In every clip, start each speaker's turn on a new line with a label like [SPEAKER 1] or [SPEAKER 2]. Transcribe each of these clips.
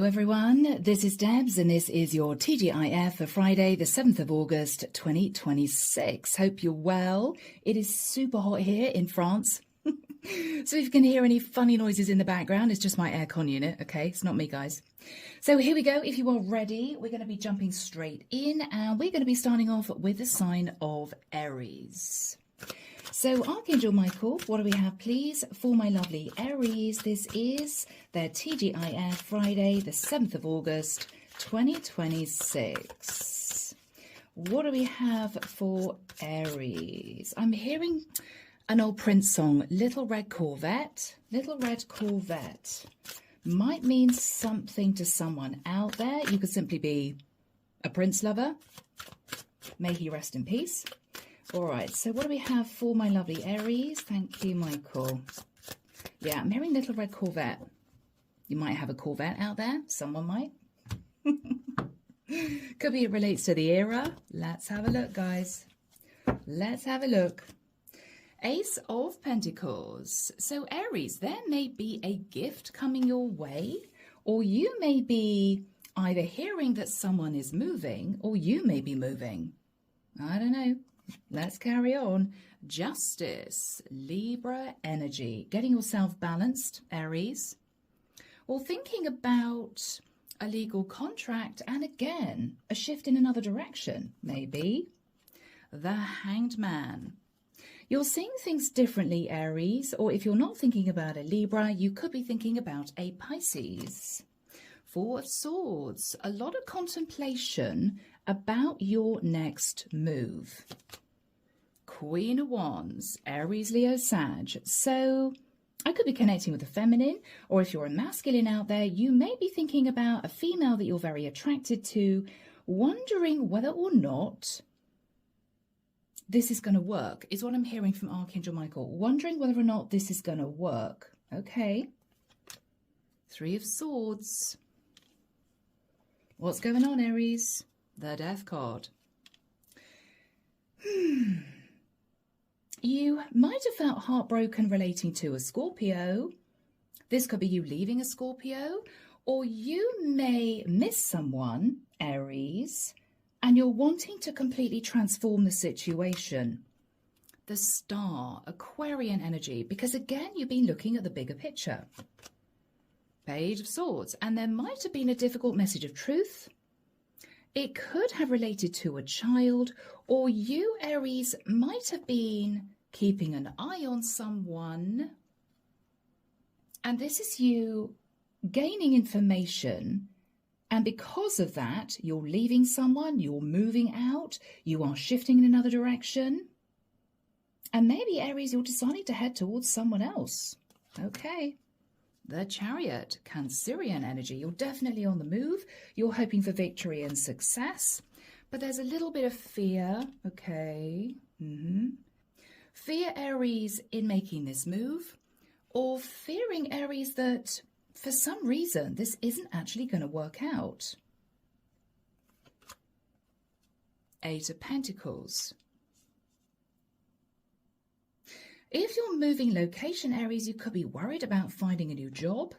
[SPEAKER 1] everyone, this is Debs and this is your TGIF for Friday the 7th of August 2026. Hope you're well. It is super hot here in France. So if you can hear any funny noises in the background, it's just my aircon unit, okay? It's not me, guys. So here we go. If you are ready, we're going to be jumping straight in and we're going to be starting off with the sign of Aries. So Archangel Michael, what do we have, please, for my lovely Aries? This is their TGIF Friday, the 7th of August, 2026. What do we have for Aries? I'm hearing an old Prince song, Little Red Corvette. Little Red Corvette might mean something to someone out there. You could simply be a Prince lover. May he rest in peace. All right, so what do we have for my lovely Aries? Thank you, Michael. Yeah, I'm hearing Little Red Corvette. You might have a Corvette out there. Someone might. Could be it relates to the era. Let's have a look, guys. Let's have a look. Ace of Pentacles. So Aries, there may be a gift coming your way, or you may be either hearing that someone is moving, or you may be moving. I don't know. Let's carry on. Justice, Libra energy, getting yourself balanced, Aries, or thinking about a legal contract and again, a shift in another direction, maybe. The Hanged Man. You're seeing things differently, Aries, or if you're not thinking about a Libra, you could be thinking about a Pisces. Four of Swords, a lot of contemplation about your next move. Queen of Wands, Aries, Leo, Sag. So I could be connecting with the feminine, or if you're a masculine out there, you may be thinking about a female that you're very attracted to, wondering whether or not this is going to work, is what I'm hearing from Archangel Michael. Wondering whether or not this is going to work. Okay. Three of Swords. What's going on, Aries? The Death card. You might have felt heartbroken relating to a Scorpio. This could be you leaving a Scorpio, or you may miss someone, Aries, and you're wanting to completely transform the situation. The Star, Aquarian energy, because again, you've been looking at the bigger picture. Page of Swords, and there might have been a difficult message of truth. It could have related to a child, or you, Aries, might have been keeping an eye on someone. And this is you gaining information. And because of that, you're leaving someone, you're moving out, you are shifting in another direction. And maybe, Aries, you're deciding to head towards someone else. Okay. The Chariot, Cancerian energy. You're definitely on the move. You're hoping for victory and success. But there's a little bit of fear. Okay. Fear, Aries, in making this move. Or fearing, Aries, that for some reason, this isn't actually going to work out. Eight of Pentacles. If you're moving location, Aries, you could be worried about finding a new job.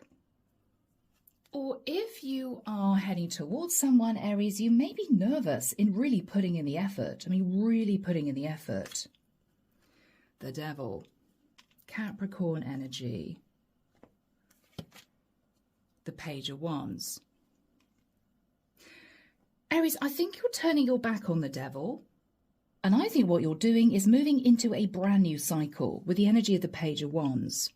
[SPEAKER 1] Or if you are heading towards someone, Aries, you may be nervous in really putting in the effort. I mean, really putting in the effort. The Devil. Capricorn energy. The Page of Wands. Aries, I think you're turning your back on the Devil. And I think what you're doing is moving into a brand new cycle with the energy of the Page of Wands.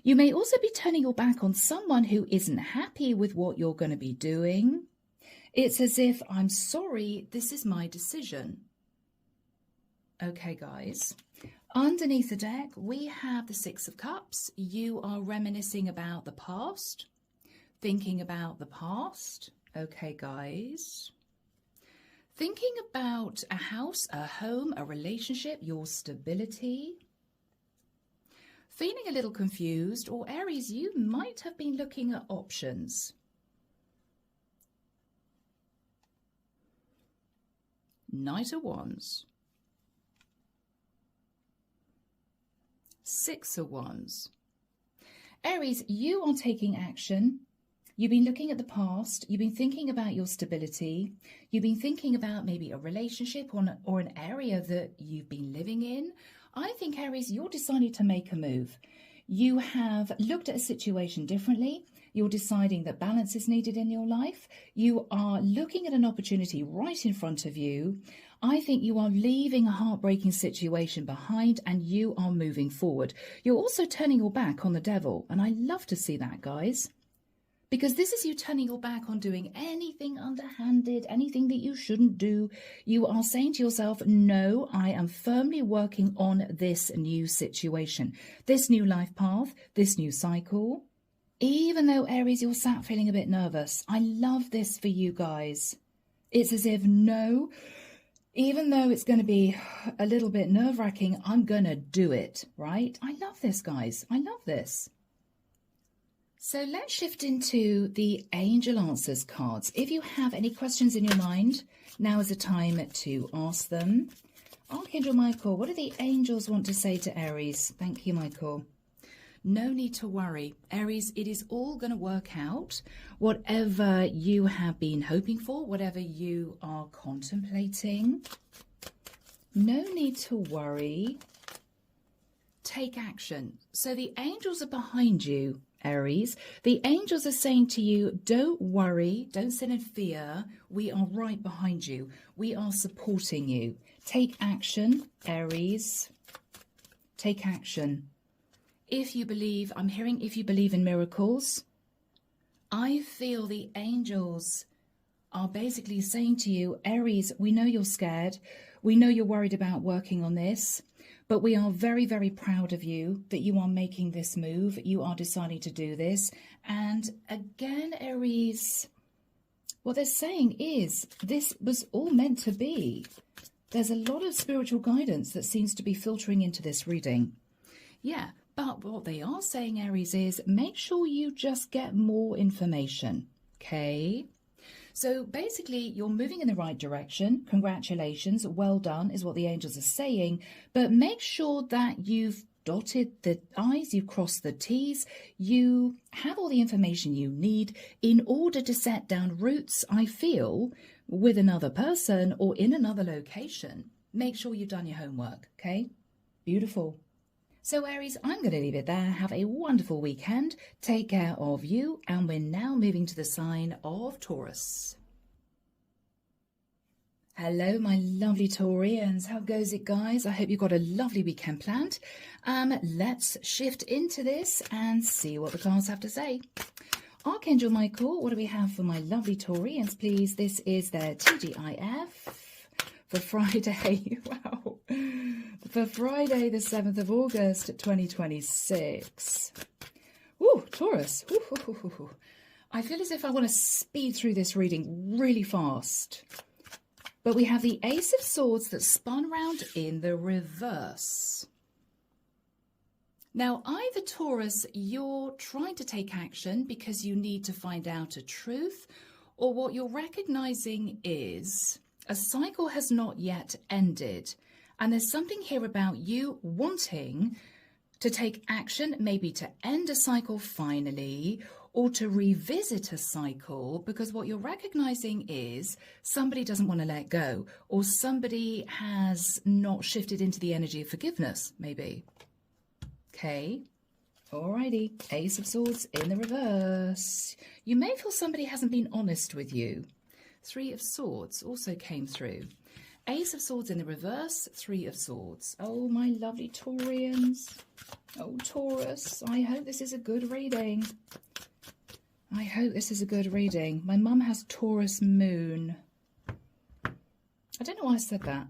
[SPEAKER 1] You may also be turning your back on someone who isn't happy with what you're going to be doing. It's as if, I'm sorry, this is my decision. Okay, guys. Underneath the deck, we have the Six of Cups. You are reminiscing about the past, thinking about the past. Okay, guys. Thinking about a house, a home, a relationship, your stability. Feeling a little confused, or Aries, you might have been looking at options. Knight of Wands. Six of Wands. Aries, you are taking action. You've been looking at the past. You've been thinking about your stability. You've been thinking about maybe a relationship or an area that you've been living in. I think, Aries, you're deciding to make a move. You have looked at a situation differently. You're deciding that balance is needed in your life. You are looking at an opportunity right in front of you. I think you are leaving a heartbreaking situation behind and you are moving forward. You're also turning your back on the devil. And I love to see that, guys. Because this is you turning your back on doing anything underhanded, anything that you shouldn't do. You are saying to yourself, no, I am firmly working on this new situation, this new life path, this new cycle. Even though, Aries, you're sat feeling a bit nervous, I love this for you guys. It's as if, no, even though it's going to be a little bit nerve-wracking, I'm going to do it, right? I love this, guys. I love this. So let's shift into the Angel Answers cards. If you have any questions in your mind, now is the time to ask them. Archangel Michael, what do the angels want to say to Aries? Thank you, Michael. No need to worry, Aries, it is all going to work out. Whatever you have been hoping for, whatever you are contemplating, no need to worry. Take action. So the angels are behind you, Aries. The angels are saying to you, don't worry, don't sit in fear. We are right behind you. We are supporting you. Take action, Aries. Take action. If you believe, I'm hearing if you believe in miracles, I feel the angels are basically saying to you, Aries, we know you're scared. We know you're worried about working on this, but we are very, very proud of you that you are making this move. You are deciding to do this. And again, Aries, what they're saying is this was all meant to be. There's a lot of spiritual guidance that seems to be filtering into this reading. Yeah. But what they are saying, Aries, is make sure you just get more information, okay? So basically, you're moving in the right direction. Congratulations. Well done is what the angels are saying. But make sure that you've dotted the I's, you've crossed the T's, you have all the information you need in order to set down roots, I feel, with another person or in another location. Make sure you've done your homework, okay? Beautiful. So Aries, I'm going to leave it there. Have a wonderful weekend. Take care of you. And we're now moving to the sign of Taurus. Hello, my lovely Taurians. How goes it, guys? I hope you've got a lovely weekend planned. Let's shift into this and see what the cards have to say. Archangel Michael, what do we have for my lovely Taurians, please? This is their T.G.I.F. for Friday. Wow. For Friday, the 7th of August, 2026. Ooh, Taurus. Ooh. I feel as if I want to speed through this reading really fast. But we have the Ace of Swords that spun round in the reverse. Now, either Taurus, you're trying to take action because you need to find out a truth, or what you're recognizing is a cycle has not yet ended. And there's something here about you wanting to take action, maybe to end a cycle finally, or to revisit a cycle, because what you're recognizing is somebody doesn't want to let go, or somebody has not shifted into the energy of forgiveness, maybe. Okay. Alrighty. Ace of Swords in the reverse. You may feel somebody hasn't been honest with you. Three of Swords also came through. Ace of Swords in the reverse, Three of Swords. Oh, my lovely Taurians. Oh, Taurus, I hope this is a good reading. I hope this is a good reading. My mum has Taurus moon. I don't know why I said that.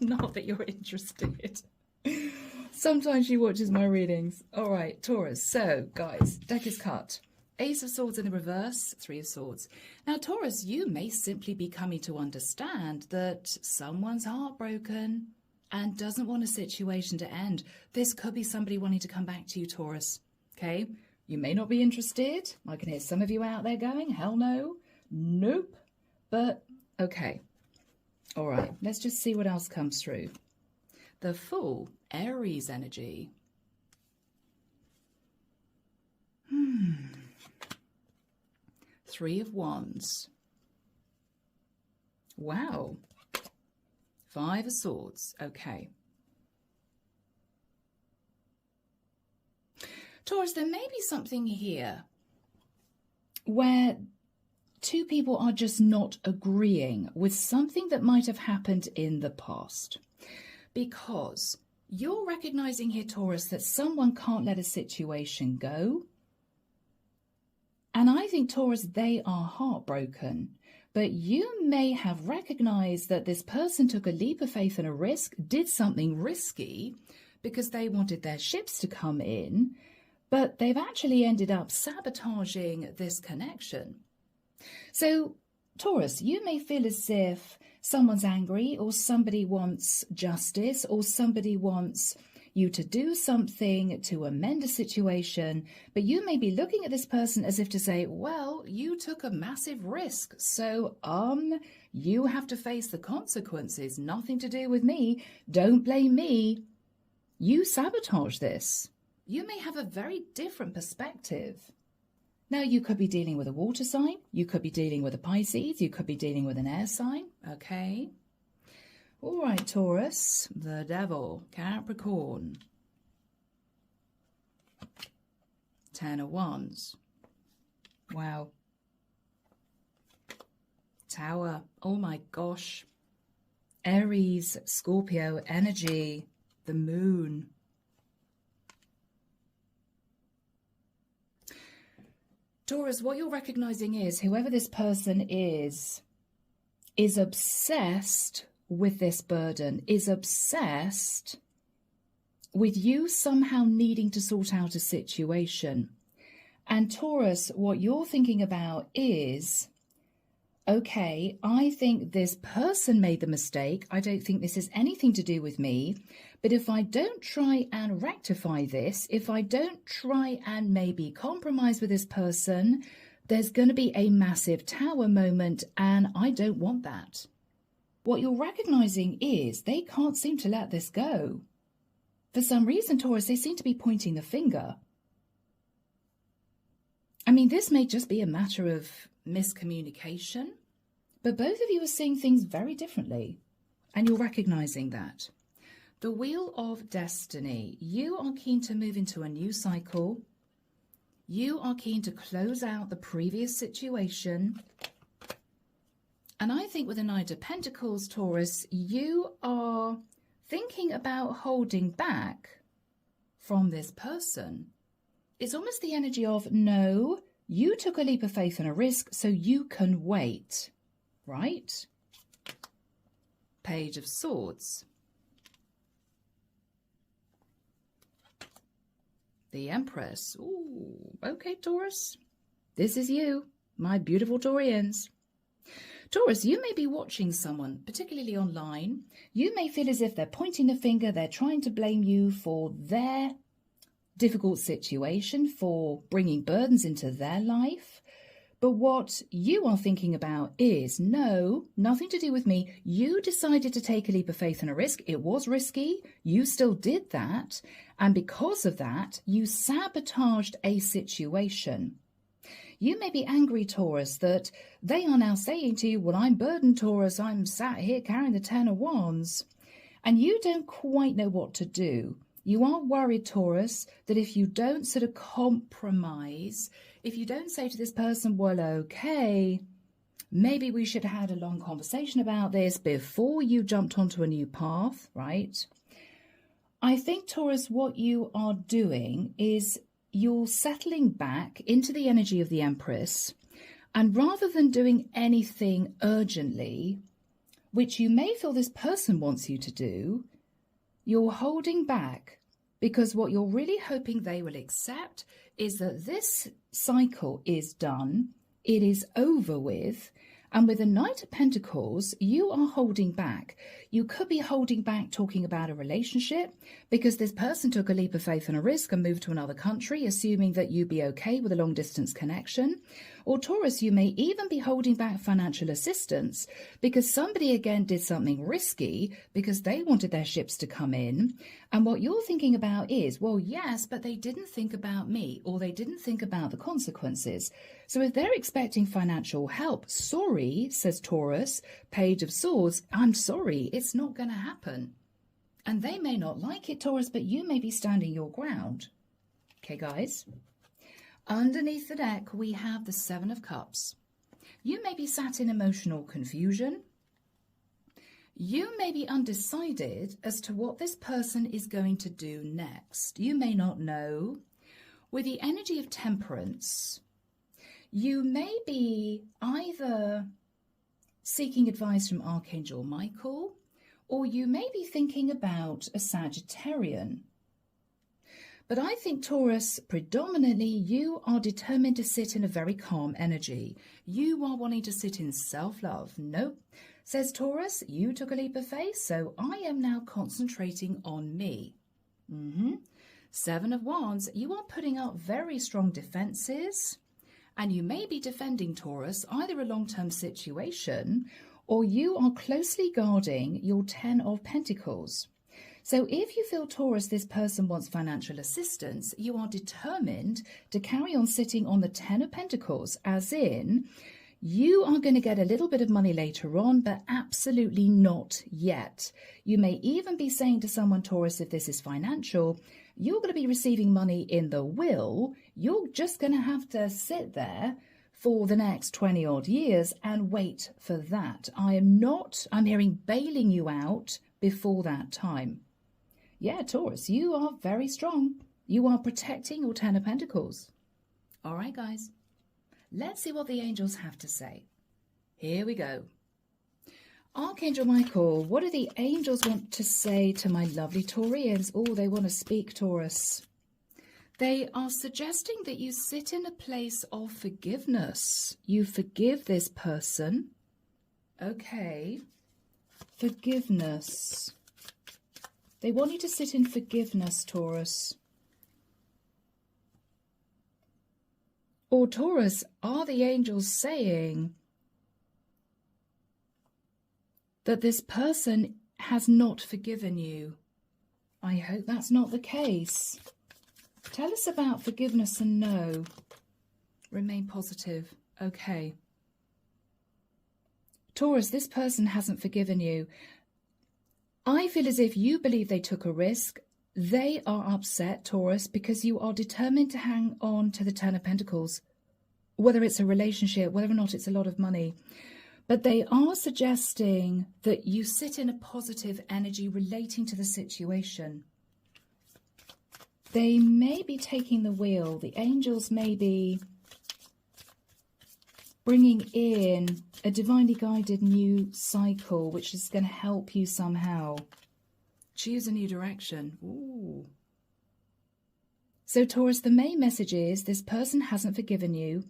[SPEAKER 1] Not that you're interested. Sometimes she watches my readings. All right, Taurus. So, guys, deck is cut. Ace of Swords in the reverse, Three of Swords. Now, Taurus, you may simply be coming to understand that someone's heartbroken and doesn't want a situation to end. This could be somebody wanting to come back to you, Taurus, okay? You may not be interested. I can hear some of you out there going, hell no, nope, but okay. All right, let's just see what else comes through. The Fool, Aries energy. Three of Wands. Wow. Five of Swords. Okay. Taurus, there may be something here where two people are just not agreeing with something that might have happened in the past. Because you're recognizing here, Taurus, that someone can't let a situation go. And I think, Taurus, they are heartbroken. But you may have recognized that this person took a leap of faith and a risk, did something risky because they wanted their ships to come in, but they've actually ended up sabotaging this connection. So, Taurus, you may feel as if someone's angry, or somebody wants justice, or somebody wants you to do something to amend a situation, but you may be looking at this person as if to say, well, you took a massive risk, so you have to face the consequences. Nothing to do with me. Don't blame me. You sabotage this. You may have a very different perspective. Now, you could be dealing with a water sign. You could be dealing with a Pisces. You could be dealing with an air sign. Okay. All right, Taurus. The Devil. Capricorn. Ten of Wands. Wow. Tower. Oh, my gosh. Aries. Scorpio energy. The Moon. Taurus, what you're recognizing is whoever this person is obsessed with this burden, is obsessed with you somehow needing to sort out a situation. And Taurus, what you're thinking about is, okay, I think this person made the mistake. I don't think this is anything to do with me. But if I don't try and rectify this, if I don't try and maybe compromise with this person, there's going to be a massive tower moment, and I don't want that. What you're recognizing is they can't seem to let this go. For some reason, Taurus, they seem to be pointing the finger. I mean, this may just be a matter of miscommunication, but both of you are seeing things very differently, and you're recognizing that. The Wheel of Destiny. You are keen to move into a new cycle. You are keen to close out the previous situation. And I think with the Knight of Pentacles, Taurus, you are thinking about holding back from this person. It's almost the energy of, no, you took a leap of faith and a risk, so you can wait, right? Page of Swords. The Empress. Ooh, okay, Taurus. This is you, my beautiful Taurians. Taurus, you may be watching someone, particularly online. You may feel as if they're pointing the finger, they're trying to blame you for their difficult situation, for bringing burdens into their life. But what you are thinking about is, no, nothing to do with me. You decided to take a leap of faith and a risk. It was risky. You still did that. And because of that, you sabotaged a situation. You may be angry, Taurus, that they are now saying to you, well, I'm burdened, Taurus. I'm sat here carrying the Ten of Wands. And you don't quite know what to do. You are worried, Taurus, that if you don't sort of compromise, if you don't say to this person, well, okay, maybe we should have had a long conversation about this before you jumped onto a new path, right? I think, Taurus, what you are doing is you're settling back into the energy of the Empress, and rather than doing anything urgently, which you may feel this person wants you to do, you're holding back, because what you're really hoping they will accept is that this cycle is done, it is over with, and with the Knight of Pentacles, you are holding back. You could be holding back talking about a relationship because this person took a leap of faith and a risk and moved to another country, assuming that you'd be okay with a long-distance connection. Or Taurus, you may even be holding back financial assistance because somebody again did something risky because they wanted their ships to come in. And what you're thinking about is, well, yes, but they didn't think about me, or they didn't think about the consequences. So if they're expecting financial help, sorry, says Taurus, Page of Swords, I'm sorry, it's not going to happen. And they may not like it, Taurus, but you may be standing your ground. Okay, guys. Underneath the deck, we have the Seven of Cups. You may be sat in emotional confusion. You may be undecided as to what this person is going to do next. You may not know. With the energy of Temperance, you may be either seeking advice from Archangel Michael, or you may be thinking about a Sagittarian. But I think, Taurus, predominantly you are determined to sit in a very calm energy. You are wanting to sit in self-love. Nope, says Taurus, you took a leap of faith, so I am now concentrating on me. Seven of Wands, you are putting up very strong defenses, and you may be defending, Taurus, either a long-term situation, or you are closely guarding your Ten of Pentacles. So if you feel, Taurus, this person wants financial assistance, you are determined to carry on sitting on the Ten of Pentacles, as in you are going to get a little bit of money later on, but absolutely not yet. You may even be saying to someone, Taurus, if this is financial, you're going to be receiving money in the will. You're just going to have to sit there for the next 20 odd years and wait for that. I'm hearing bailing you out before that time. Yeah, Taurus, you are very strong. You are protecting your Ten of Pentacles. All right, guys. Let's see what the angels have to say. Here we go. Archangel Michael, what do the angels want to say to my lovely Taurians? Oh, they want to speak, Taurus. They are suggesting that you sit in a place of forgiveness. You forgive this person. Okay. Forgiveness. They want you to sit in forgiveness, Taurus. Or Taurus, are the angels saying that this person has not forgiven you? I hope that's not the case. Tell us about forgiveness and no. Remain positive. Okay. Taurus, this person hasn't forgiven you. I feel as if you believe they took a risk. They are upset, Taurus, because you are determined to hang on to the Ten of Pentacles, whether it's a relationship, whether or not it's a lot of money. But they are suggesting that you sit in a positive energy relating to the situation. They may be taking the wheel. The angels may be bringing in a divinely guided new cycle, which is going to help you somehow. Choose a new direction. Ooh. So, Taurus, the main message is this person hasn't forgiven you,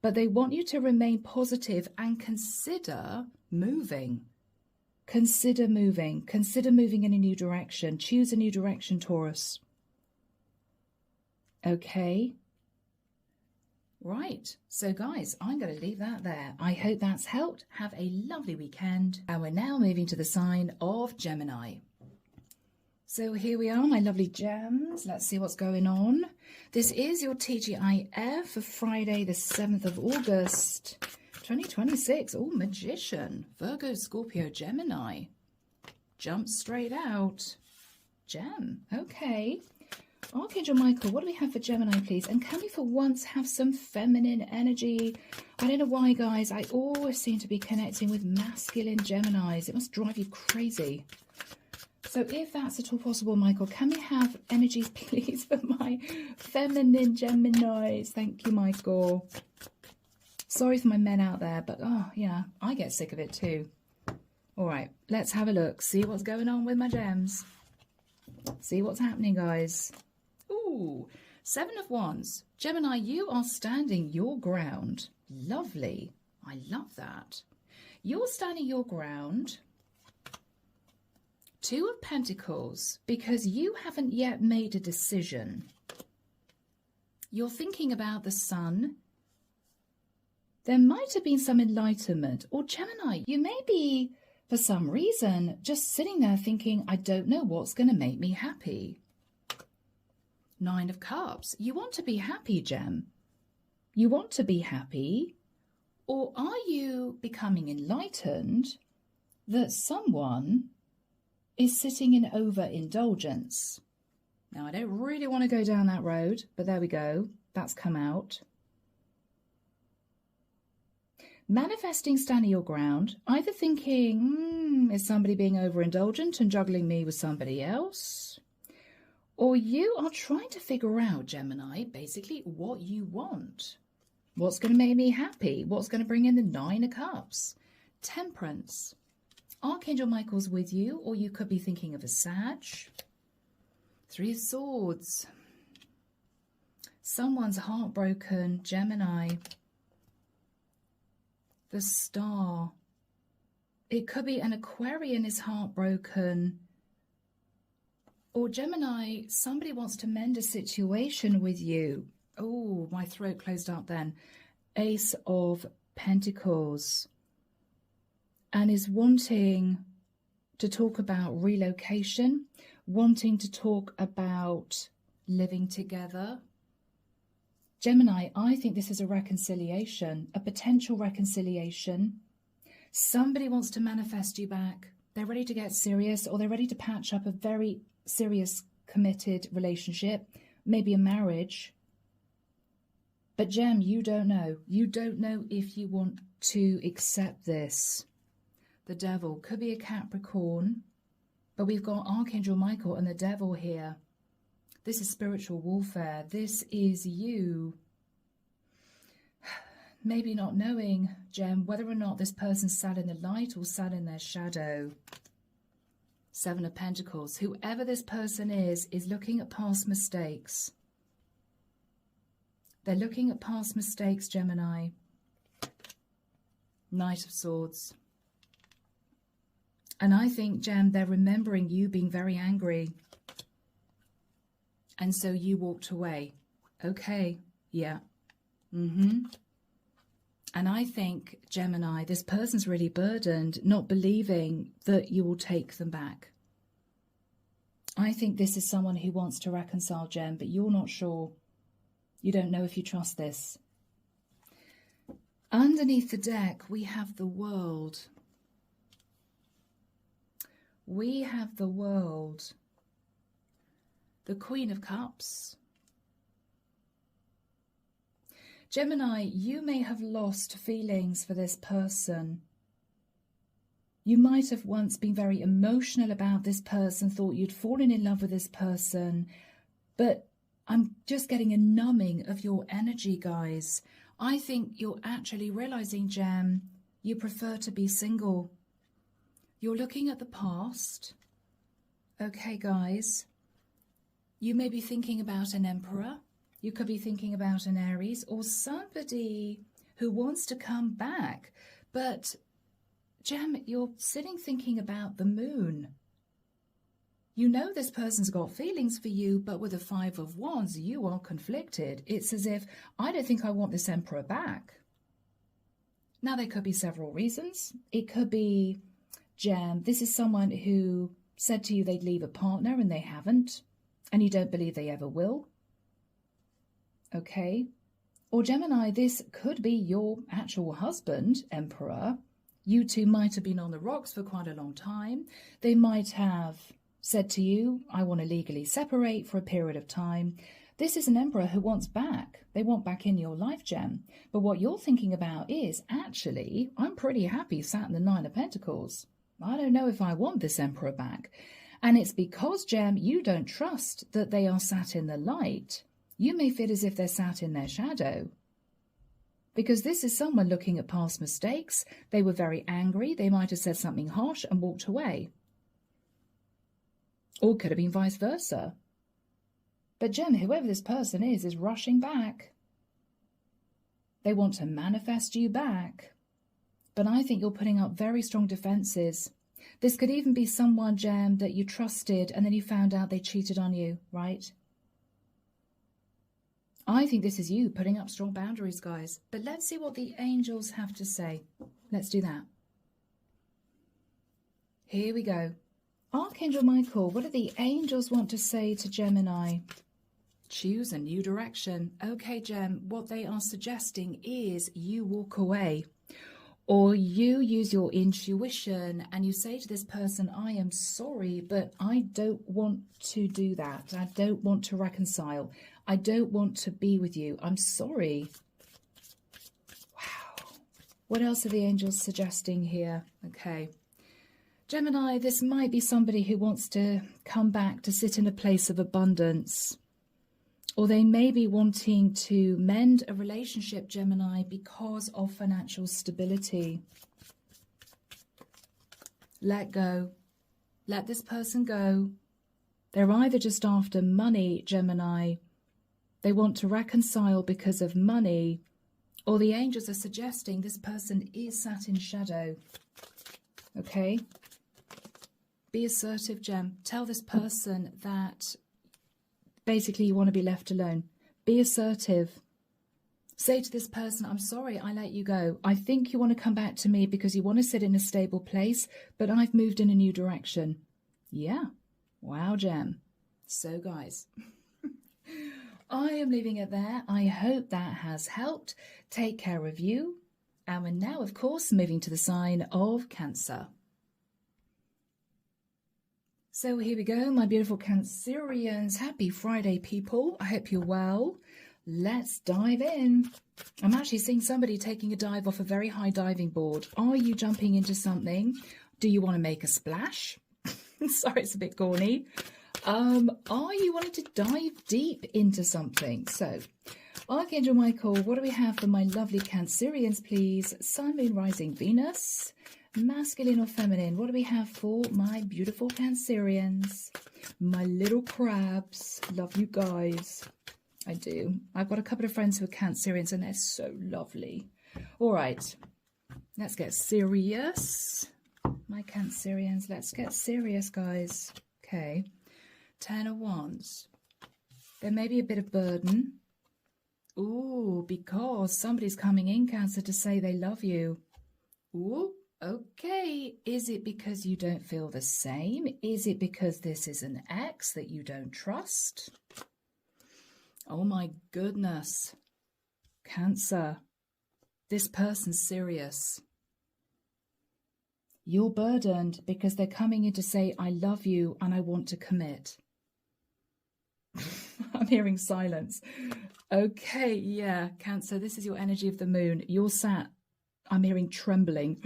[SPEAKER 1] but they want you to remain positive and consider moving. Consider moving. Consider moving in a new direction. Choose a new direction, Taurus. Okay. Right. So, guys, I'm going to leave that there. I hope that's helped. Have a lovely weekend. And we're now moving to the sign of Gemini. So here we are, my lovely gems. Let's see what's going on. This is your T.G.I.F for Friday, the 7th of August, 2026. Oh, Magician. Virgo, Scorpio, Gemini. Jump straight out. Gem. Okay. Archangel Michael, what do we have for Gemini, please? And can we for once have some feminine energy? I don't know why, guys. I always seem to be connecting with masculine Geminis. It must drive you crazy. So if that's at all possible, Michael, can we have energies, please, for my feminine Geminis? Thank you, Michael. Sorry for my men out there, but, oh, yeah, I get sick of it too. All right, let's have a look. See what's going on with my gems. See what's happening, guys. Ooh, Seven of Wands. Gemini, you are standing your ground. Lovely. I love that. You're standing your ground. Two of Pentacles, because you haven't yet made a decision. You're thinking about the Sun there might have been some enlightenment. Or Gemini, you may be, for some reason, just sitting there thinking, I don't know what's going to make me happy. 9 of Cups. You want to be happy, Gem. You want to be happy. Or are you becoming enlightened that someone is sitting in overindulgence? Now, I don't really want to go down that road, but there we go. That's come out. Manifesting standing your ground, either thinking, is somebody being overindulgent and juggling me with somebody else? Or you are trying to figure out, Gemini, basically what you want. What's going to make me happy? What's going to bring in the 9 of Cups? Temperance. Archangel Michael's with you, or you could be thinking of a Sag. 3 of Swords. Someone's heartbroken, Gemini. The Star. It could be an Aquarian is heartbroken. Or Gemini, somebody wants to mend a situation with you. Oh, my throat closed up then. Ace of Pentacles. And is wanting to talk about relocation, wanting to talk about living together. Gemini, I think this is a reconciliation, a potential reconciliation. Somebody wants to manifest you back. They're ready to get serious, or they're ready to patch up a very serious, committed relationship, maybe a marriage. But Gem, you don't know. You don't know if you want to accept this. The Devil could be a Capricorn, but we've got Archangel Michael and the Devil here. This is spiritual warfare. This is you maybe not knowing, Gem, whether or not this person sat in the light or sat in their shadow. 7 of Pentacles. Whoever this person is looking at past mistakes. They're looking at past mistakes, Gemini. Knight of Swords. And I think, Gem, they're remembering you being very angry. And so you walked away. Okay, yeah. And I think, Gemini, this person's really burdened, not believing that you will take them back. I think this is someone who wants to reconcile, Gem, but you're not sure. You don't know if you trust this. Underneath the deck, we have the World. We have the World. The Queen of Cups. Gemini, you may have lost feelings for this person. You might have once been very emotional about this person, thought you'd fallen in love with this person, but I'm just getting a numbing of your energy, guys. I think you're actually realizing, Gem, you prefer to be single. You're looking at the past. Okay, guys. You may be thinking about an Emperor. You could be thinking about an Aries or somebody who wants to come back. But, Gem, you're sitting thinking about the Moon. You know this person's got feelings for you, but with the 5 of Wands, you are conflicted. It's as if, I don't think I want this Emperor back. Now, there could be several reasons. It could be, Gem, this is someone who said to you they'd leave a partner and they haven't, and you don't believe they ever will. Okay. Or Gemini, this could be your actual husband, Emperor. You two might have been on the rocks for quite a long time. They might have said to you, I want to legally separate for a period of time. This is an Emperor who wants back. They want back in your life, Gem. But what you're thinking about is, actually, I'm pretty happy sat in the 9 of Pentacles. I don't know if I want this Emperor back. And it's because, Gem, you don't trust that they are sat in the light. You may feel as if they're sat in their shadow. Because this is someone looking at past mistakes. They were very angry. They might have said something harsh and walked away. Or could have been vice versa. But Gem, whoever this person is rushing back. They want to manifest you back. But I think you're putting up very strong defenses. This could even be someone, Gem, that you trusted and then you found out they cheated on you, right? I think this is you putting up strong boundaries, guys. But let's see what the angels have to say. Let's do that. Here we go. Archangel Michael, what do the angels want to say to Gemini? Choose a new direction. Okay, Gem, what they are suggesting is you walk away. Or you use your intuition and you say to this person, I am sorry, but I don't want to do that. I don't want to reconcile. I don't want to be with you. I'm sorry. Wow. What else are the angels suggesting here? Okay. Gemini, this might be somebody who wants to come back to sit in a place of abundance. Or they may be wanting to mend a relationship, Gemini, because of financial stability. Let go. Let this person go. They're either just after money, Gemini. They want to reconcile because of money. Or the angels are suggesting this person is sat in shadow. Okay? Be assertive, Gem. Tell this person that basically you want to be left alone. Be assertive. Say to this person, I'm sorry I let you go. I think you want to come back to me because you want to sit in a stable place, but I've moved in a new direction. Yeah. Wow, Gem. So, guys, I am leaving it there. I hope that has helped. Take care of you. And we're now, of course, moving to the sign of Cancer. So here we go, my beautiful Cancerians. Happy Friday, people. I hope you're well. Let's dive in. I'm actually seeing somebody taking a dive off a very high diving board. Are you jumping into something? Do you want to make a splash? Sorry, it's a bit corny. Are you wanting to dive deep into something? So, Archangel Michael, what do we have for my lovely Cancerians, please? Sun, Moon, Rising, Venus. Masculine or feminine? What do we have for my beautiful Cancerians? My little crabs. Love you guys. I do. I've got a couple of friends who are Cancerians and they're so lovely. All right. Let's get serious. My Cancerians. Let's get serious, guys. Okay. 10 of Wands. There may be a bit of burden. Ooh, because somebody's coming in, Cancer, to say they love you. Ooh. Okay, is it because you don't feel the same? Is it because this is an ex that you don't trust? Oh my goodness. Cancer, this person's serious. You're burdened because they're coming in to say, I love you and I want to commit. I'm hearing silence. Okay, yeah, Cancer, this is your energy of the moon. You're sat, I'm hearing trembling.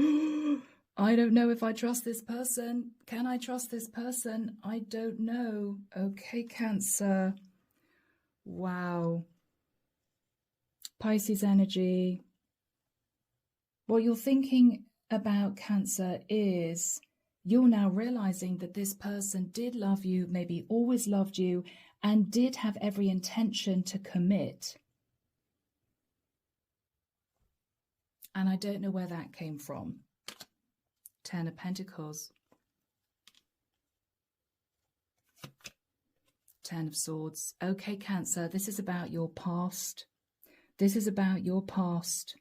[SPEAKER 1] I don't know if I trust this person. Can I trust this person? I don't know. Okay, Cancer. Wow. Pisces energy. What you're thinking about, Cancer, is you're now realizing that this person did love you, maybe always loved you, and did have every intention to commit. And I don't know where that came from. 10 of Pentacles. 10 of Swords. Okay, Cancer, this is about your past. This is about your past.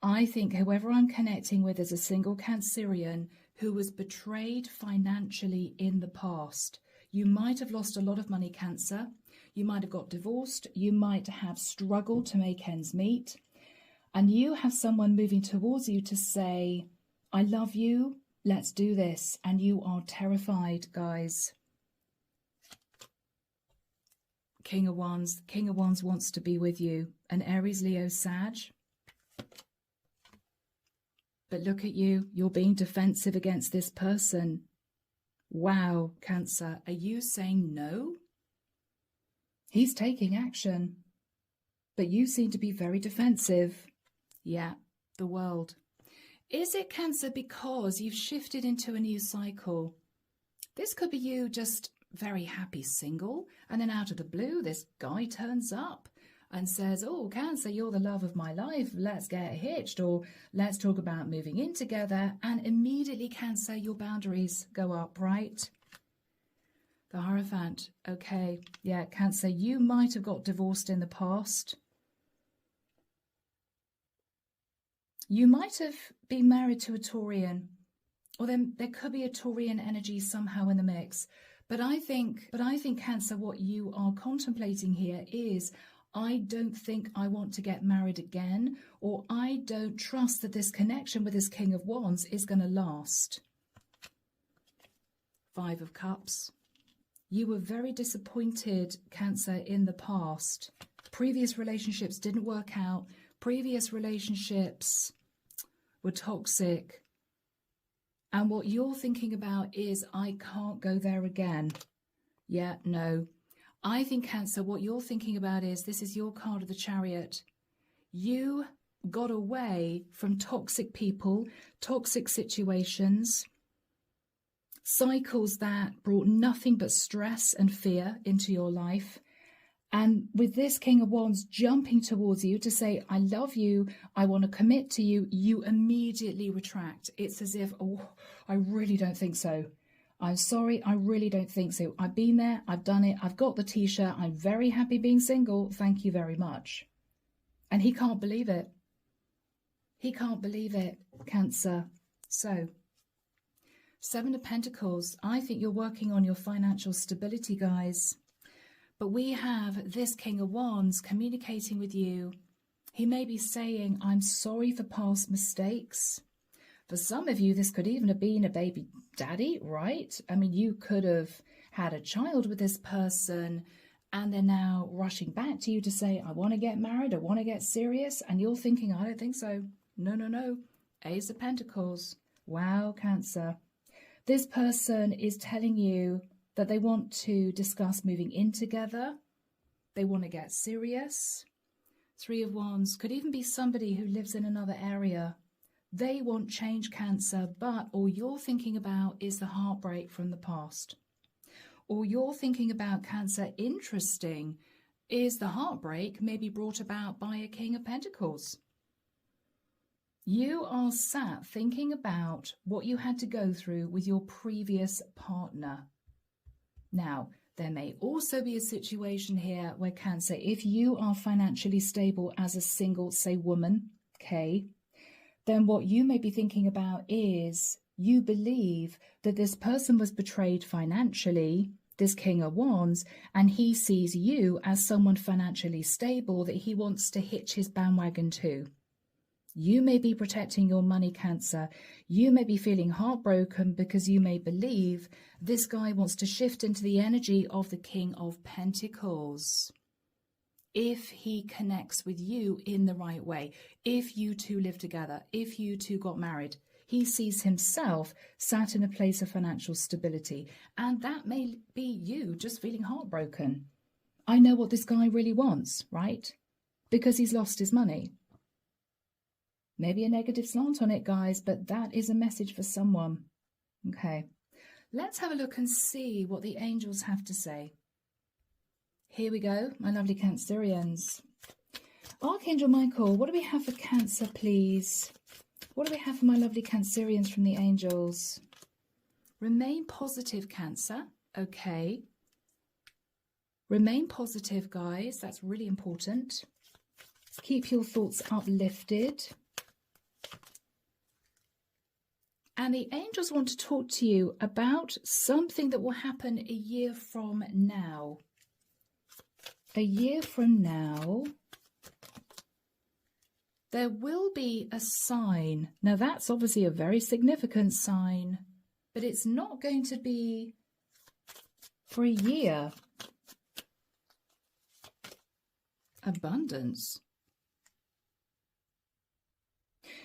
[SPEAKER 1] I think whoever I'm connecting with is a single Cancerian who was betrayed financially in the past. You might have lost a lot of money, Cancer. You might have got divorced. You might have struggled to make ends meet. And you have someone moving towards you to say, I love you, let's do this. And you are terrified, guys. King of Wands. King of Wands wants to be with you. An Aries, Leo, Sag. But look at you. You're being defensive against this person. Wow, Cancer. Are you saying no? He's taking action. But you seem to be very defensive. Yeah, the World. Is it, Cancer, because you've shifted into a new cycle? This could be you just very happy single, and then out of the blue, this guy turns up and says, oh, Cancer, you're the love of my life. Let's get hitched, or let's talk about moving in together. And immediately, Cancer, your boundaries go up, right? The Hierophant. Okay. Yeah, Cancer, you might have got divorced in the past. You might have been married to a Taurian, or then there could be a Taurian energy somehow in the mix. But I think Cancer, what you are contemplating here is, I don't think I want to get married again, or I don't trust that this connection with this King of Wands is going to last. Five of Cups. You were very disappointed, Cancer, in the past. Previous relationships didn't work out. Previous relationships were toxic. And what you're thinking about is, I can't go there again. Yeah, no. I think, Cancer, what you're thinking about is, this is your card of the Chariot. You got away from toxic people, toxic situations, cycles that brought nothing but stress and fear into your life. And with this King of Wands jumping towards you to say, I love you, I want to commit to you, you immediately retract. It's as if, oh, I really don't think so. I'm sorry, I really don't think so. I've been there, I've done it, I've got the t-shirt, I'm very happy being single, thank you very much. And he can't believe it. He can't believe it, Cancer. So, Seven of Pentacles, I think you're working on your financial stability, guys. But we have this King of Wands communicating with you. He may be saying, I'm sorry for past mistakes. For some of you, this could even have been a baby daddy, right? I mean, you could have had a child with this person and they're now rushing back to you to say, I want to get married, I want to get serious. And you're thinking, I don't think so. No, no, no. Ace of Pentacles. Wow, Cancer. This person is telling you that they want to discuss moving in together. They want to get serious. Three of Wands could even be somebody who lives in another area. They want change, Cancer, but all you're thinking about is the heartbreak from the past. All you're thinking about, Cancer, interesting, is the heartbreak maybe brought about by a King of Pentacles. You are sat thinking about what you had to go through with your previous partner. Now, there may also be a situation here where, Cancer, if you are financially stable as a single, say, woman, okay, then what you may be thinking about is you believe that this person was betrayed financially, this King of Wands, and he sees you as someone financially stable that he wants to hitch his bandwagon to. You may be protecting your money, Cancer. You may be feeling heartbroken because you may believe this guy wants to shift into the energy of the King of Pentacles. If he connects with you in the right way, if you two live together, if you two got married, he sees himself sat in a place of financial stability. And that may be you just feeling heartbroken. I know what this guy really wants, right? Because he's lost his money. Maybe a negative slant on it, guys, but that is a message for someone. Okay, let's have a look and see what the angels have to say. Here we go, my lovely Cancerians. Archangel Michael, what do we have for Cancer, please? What do we have for my lovely Cancerians from the angels? Remain positive, Cancer. Okay. Remain positive, guys. That's really important. Keep your thoughts uplifted. And the angels want to talk to you about something that will happen a year from now. A year from now, there will be a sign. Now, that's obviously a very significant sign, but it's not going to be for a year. Abundance.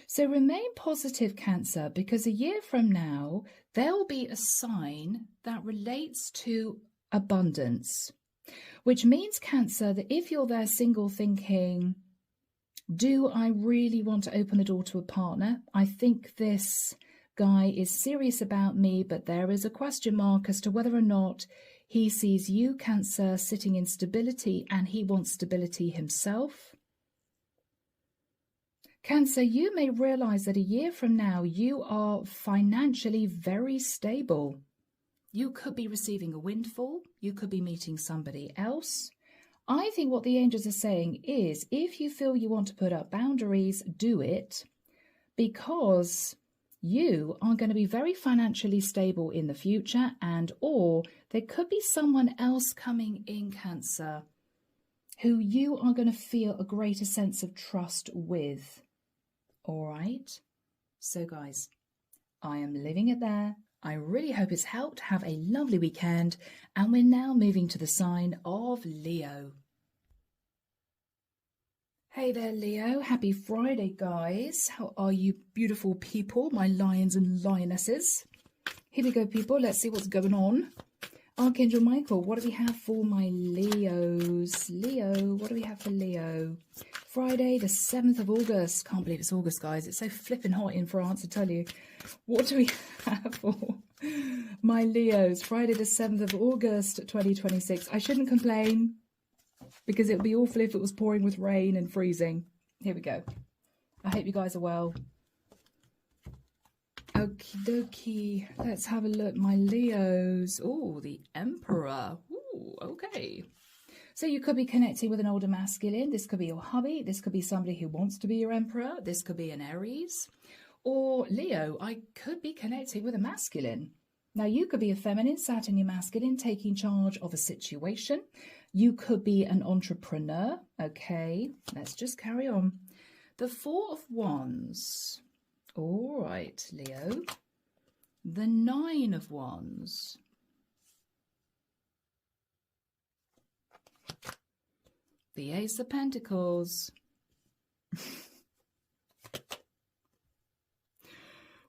[SPEAKER 1] So remain positive, Cancer, because a year from now, there will be a sign that relates to abundance, which means, Cancer, that if you're there single thinking, do I really want to open the door to a partner? I think this guy is serious about me, but there is a question mark as to whether or not he sees you, Cancer, sitting in stability and he wants stability himself. Cancer, you may realize that a year from now, you are financially very stable. You could be receiving a windfall. You could be meeting somebody else. I think what the angels are saying is, if you feel you want to put up boundaries, do it, because you are going to be very financially stable in the future, and or there could be someone else coming in, Cancer, who you are going to feel a greater sense of trust with. All right? So guys, I am leaving it there. I really hope it's helped. Have a lovely weekend. And we're now moving to the sign of Leo. Hey there, Leo. Happy Friday, guys. How are you beautiful people, my lions and lionesses? Here we go, people. Let's see what's going on. Archangel Michael, what do we have for my Leos? Leo, what do we have for Leo? Friday, the 7th of August. Can't believe it's August, guys. It's so flipping hot in France, I tell you. What do we have for my Leos? Friday, the 7th of August, 2026. I shouldn't complain, because it would be awful if it was pouring with rain and freezing. Here we go. I hope you guys are well. Okie dokie. Let's have a look. My Leos. Oh, the Emperor. Ooh, okay. So you could be connecting with an older masculine. This could be your hubby. This could be somebody who wants to be your Emperor. This could be an Aries. Or Leo, I could be connecting with a masculine. Now, you could be a feminine, Saturn, your masculine, taking charge of a situation. You could be an entrepreneur. Okay, let's just carry on. The 4 of Wands. All right, Leo. The 9 of Wands. The Ace of Pentacles.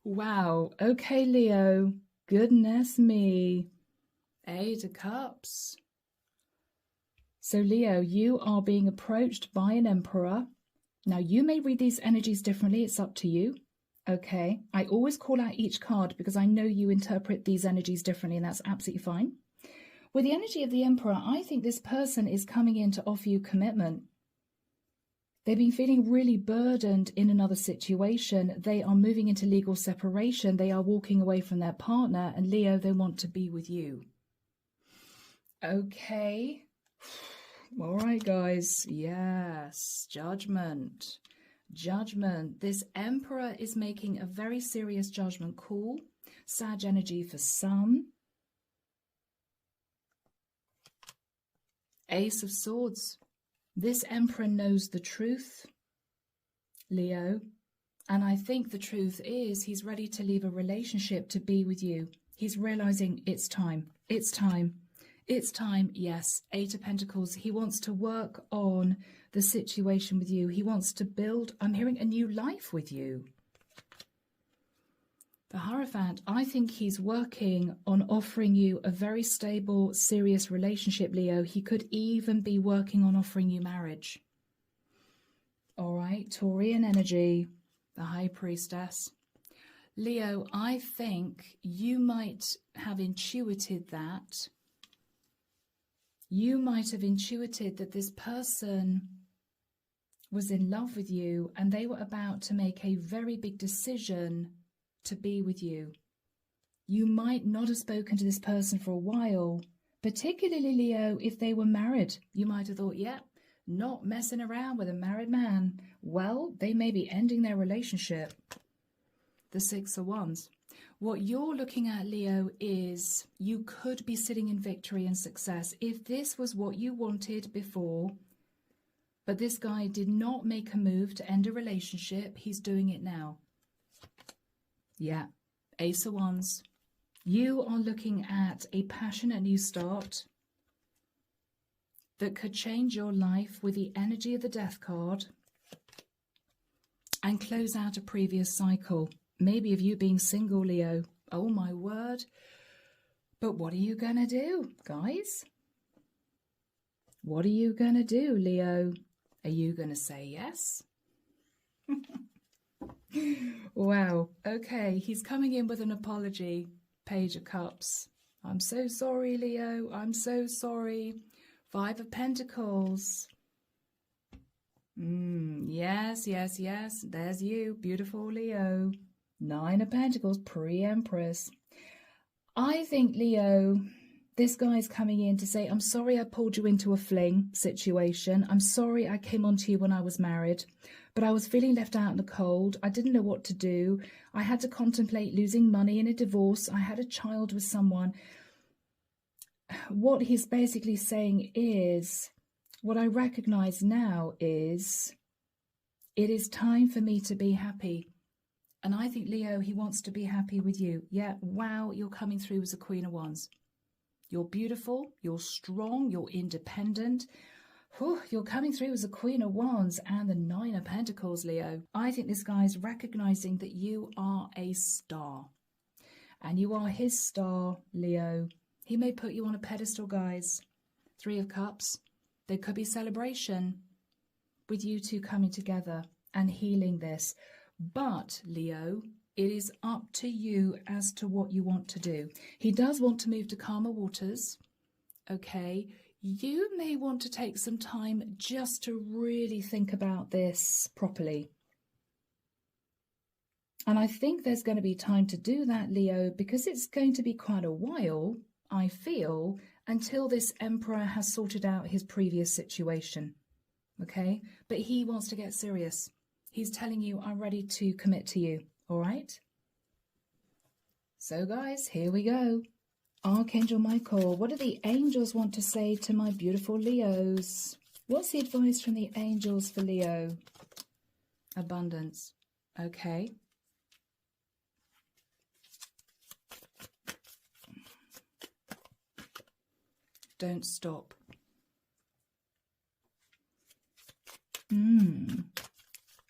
[SPEAKER 1] Wow. Okay, Leo. Goodness me. 8 of Cups. So, Leo, you are being approached by an Emperor. Now, you may read these energies differently. It's up to you. Okay. I always call out each card because I know you interpret these energies differently, and that's absolutely fine. With the energy of the Emperor, I think this person is coming in to offer you commitment. They've been feeling really burdened in another situation. They are moving into legal separation. They are walking away from their partner. And Leo, they want to be with you. Okay. All right, guys. Yes. Judgment. Judgment. This Emperor is making a very serious judgment call. Sag energy for some. Ace of Swords. This Emperor knows the truth, Leo, and I think the truth is he's ready to leave a relationship to be with you. He's realizing it's time. It's time. It's time, yes. 8 of Pentacles. He wants to work on the situation with you. He wants to build, I'm hearing, a new life with you. The Hierophant, I think he's working on offering you a very stable, serious relationship, Leo. He could even be working on offering you marriage. All right, Taurian energy, the High Priestess. Leo, I think you might have intuited that. You might have intuited that this person was in love with you and they were about to make a very big decision to be with you. You might not have spoken to this person for a while, particularly, Leo, if they were married. You might have thought, yeah, not messing around with a married man. Well, they may be ending their relationship. The 6 of Wands. What you're looking at, Leo, is you could be sitting in victory and success. If this was what you wanted before, but this guy did not make a move to end a relationship, he's doing it now. Yeah, Ace of Wands. You are looking at a passionate new start that could change your life with the energy of the Death card and close out a previous cycle. Maybe of you being single, Leo. Oh, my word. But what are you going to do, guys? What are you going to do, Leo? Are you going to say yes? Wow. Okay, he's coming in with an apology. Page of Cups. I'm so sorry, Leo. I'm so sorry. 5 of Pentacles. Yes, yes, yes. There's you, beautiful Leo. 9 of Pentacles, pre-Empress. I think, Leo, this guy's coming in to say, I'm sorry I pulled you into a fling situation. I'm sorry I came onto you when I was married, but I was feeling left out in the cold. I didn't know what to do. I had to contemplate losing money in a divorce. I had a child with someone. What he's basically saying is, what I recognize now is, it is time for me to be happy. And I think, Leo, he wants to be happy with you. Yeah, wow, you're coming through as a Queen of Wands. You're beautiful, you're strong, you're independent. Whew, you're coming through as a Queen of Wands and the Nine of Pentacles, Leo. I think this guy's recognizing that you are a star. And you are his star, Leo. He may put you on a pedestal, guys. Three of Cups. There could be celebration with you two coming together and healing this. But, Leo, it is up to you as to what you want to do. He does want to move to calmer waters, okay? You may want to take some time just to really think about this properly. And I think there's going to be time to do that, Leo, because it's going to be quite a while, I feel, until this Emperor has sorted out his previous situation, okay? But he wants to get serious. He's telling you, I'm ready to commit to you. All right. So, guys, here we go. Archangel Michael, what do the angels want to say to my beautiful Leos? What's the advice from the angels for Leo? Abundance. Okay. Don't stop.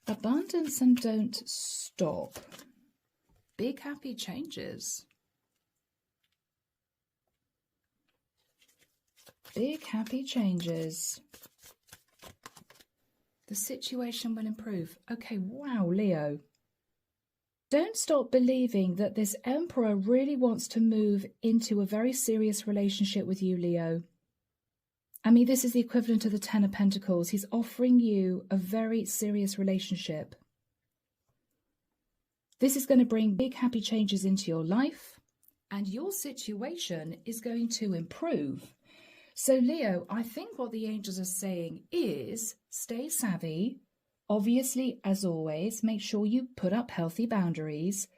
[SPEAKER 1] Abundance and don't stop. Big happy changes. Big happy changes. The situation will improve. Okay, wow, Leo. Don't stop believing that this Emperor really wants to move into a very serious relationship with you, Leo. I mean, this is the equivalent of the Ten of Pentacles. He's offering you a very serious relationship. This is going to bring big happy changes into your life, and your situation is going to improve. So, Leo, I think what the angels are saying is stay savvy. Obviously, as always, make sure you put up healthy boundaries.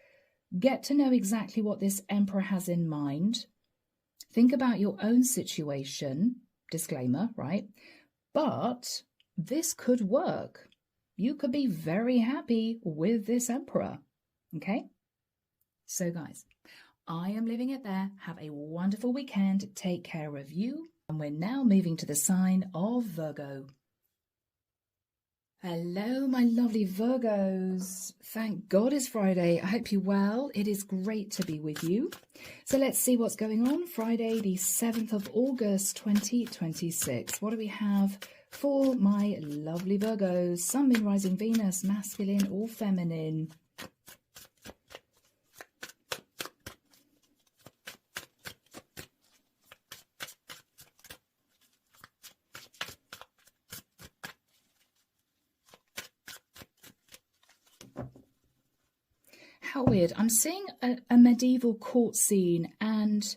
[SPEAKER 1] Get to know exactly what this Emperor has in mind. Think about your own situation. Disclaimer, right? But this could work. You could be very happy with this Emperor. Okay? So, guys, I am leaving it there. Have a wonderful weekend. Take care of you. And we're now moving to the sign of Virgo. Hello, my lovely Virgos. Thank God it's Friday. I hope you're well. It is great to be with you. So let's see what's going on. Friday, the 7th of August, 2026. What do we have for my lovely Virgos? Sun, Moon, Rising, Venus, masculine or feminine? How weird. I'm seeing a medieval court scene, and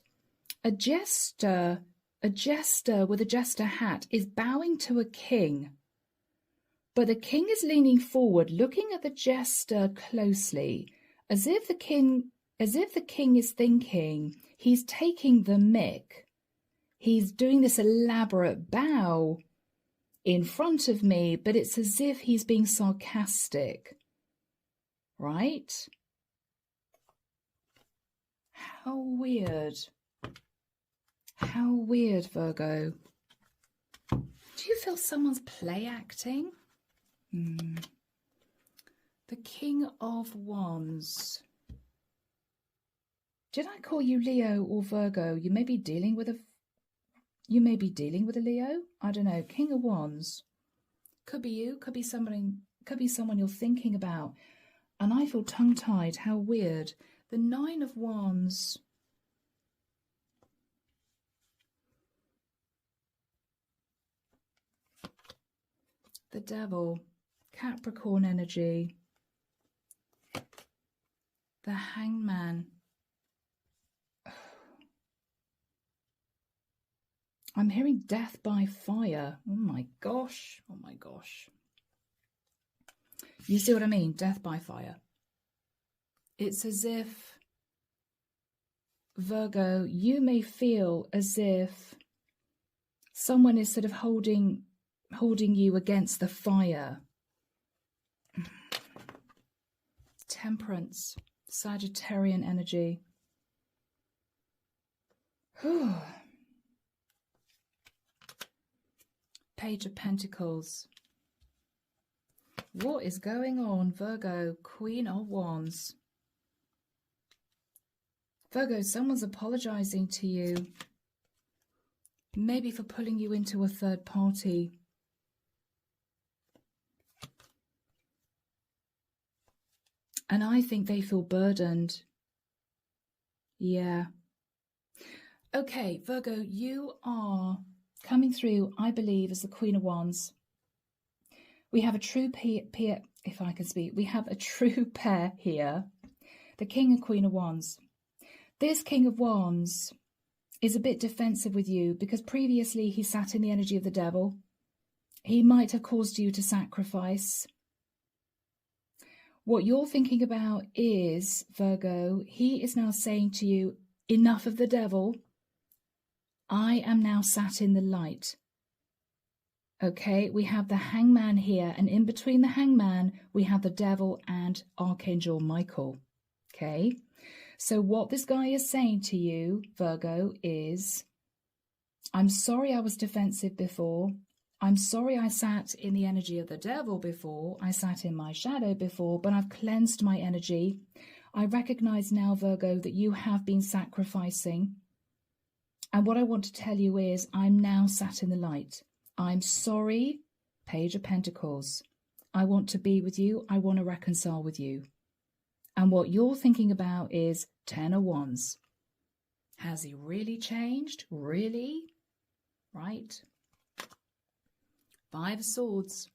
[SPEAKER 1] a jester with a jester hat is bowing to a king. But the king is leaning forward, looking at the jester closely, as if the king is thinking he's taking the mick. He's doing this elaborate bow in front of me, but it's as if he's being sarcastic. Right? How weird. How weird, Virgo. Do you feel someone's play acting? The King of Wands. Did I call you Leo or Virgo? You may be dealing with a Leo. I don't know. King of Wands. Could be you. Could be someone you're thinking about. And I feel tongue-tied. How weird. The Nine of Wands. The Devil. Capricorn energy. The Hangman. I'm hearing death by fire. Oh my gosh. Oh my gosh. You see what I mean? Death by fire. It's as if, Virgo, you may feel as if someone is sort of holding you against the fire. Temperance, Sagittarian energy. Page of Pentacles. What is going on, Virgo? Queen of Wands. Virgo, someone's apologizing to you. Maybe for pulling you into a third party. And I think they feel burdened. Yeah. Okay, Virgo, you are coming through, I believe, as the Queen of Wands. We have a true pair, if I can speak. We have a true pair here. The King and Queen of Wands. This King of Wands is a bit defensive with you because previously he sat in the energy of the devil. He might have caused you to sacrifice. What you're thinking about is, Virgo, he is now saying to you, enough of the devil. I am now sat in the light. Okay, we have the Hangman here, and in between the Hangman, we have the devil and Archangel Michael. Okay, so what this guy is saying to you, Virgo, is, I'm sorry I was defensive before. I'm sorry I sat in the energy of the devil before. I sat in my shadow before, but I've cleansed my energy. I recognize now, Virgo, that you have been sacrificing. And what I want to tell you is, I'm now sat in the light. I'm sorry, Page of Pentacles. I want to be with you. I want to reconcile with you. And what you're thinking about is Ten of Wands. Has he really changed? Really? Right? Five of Swords.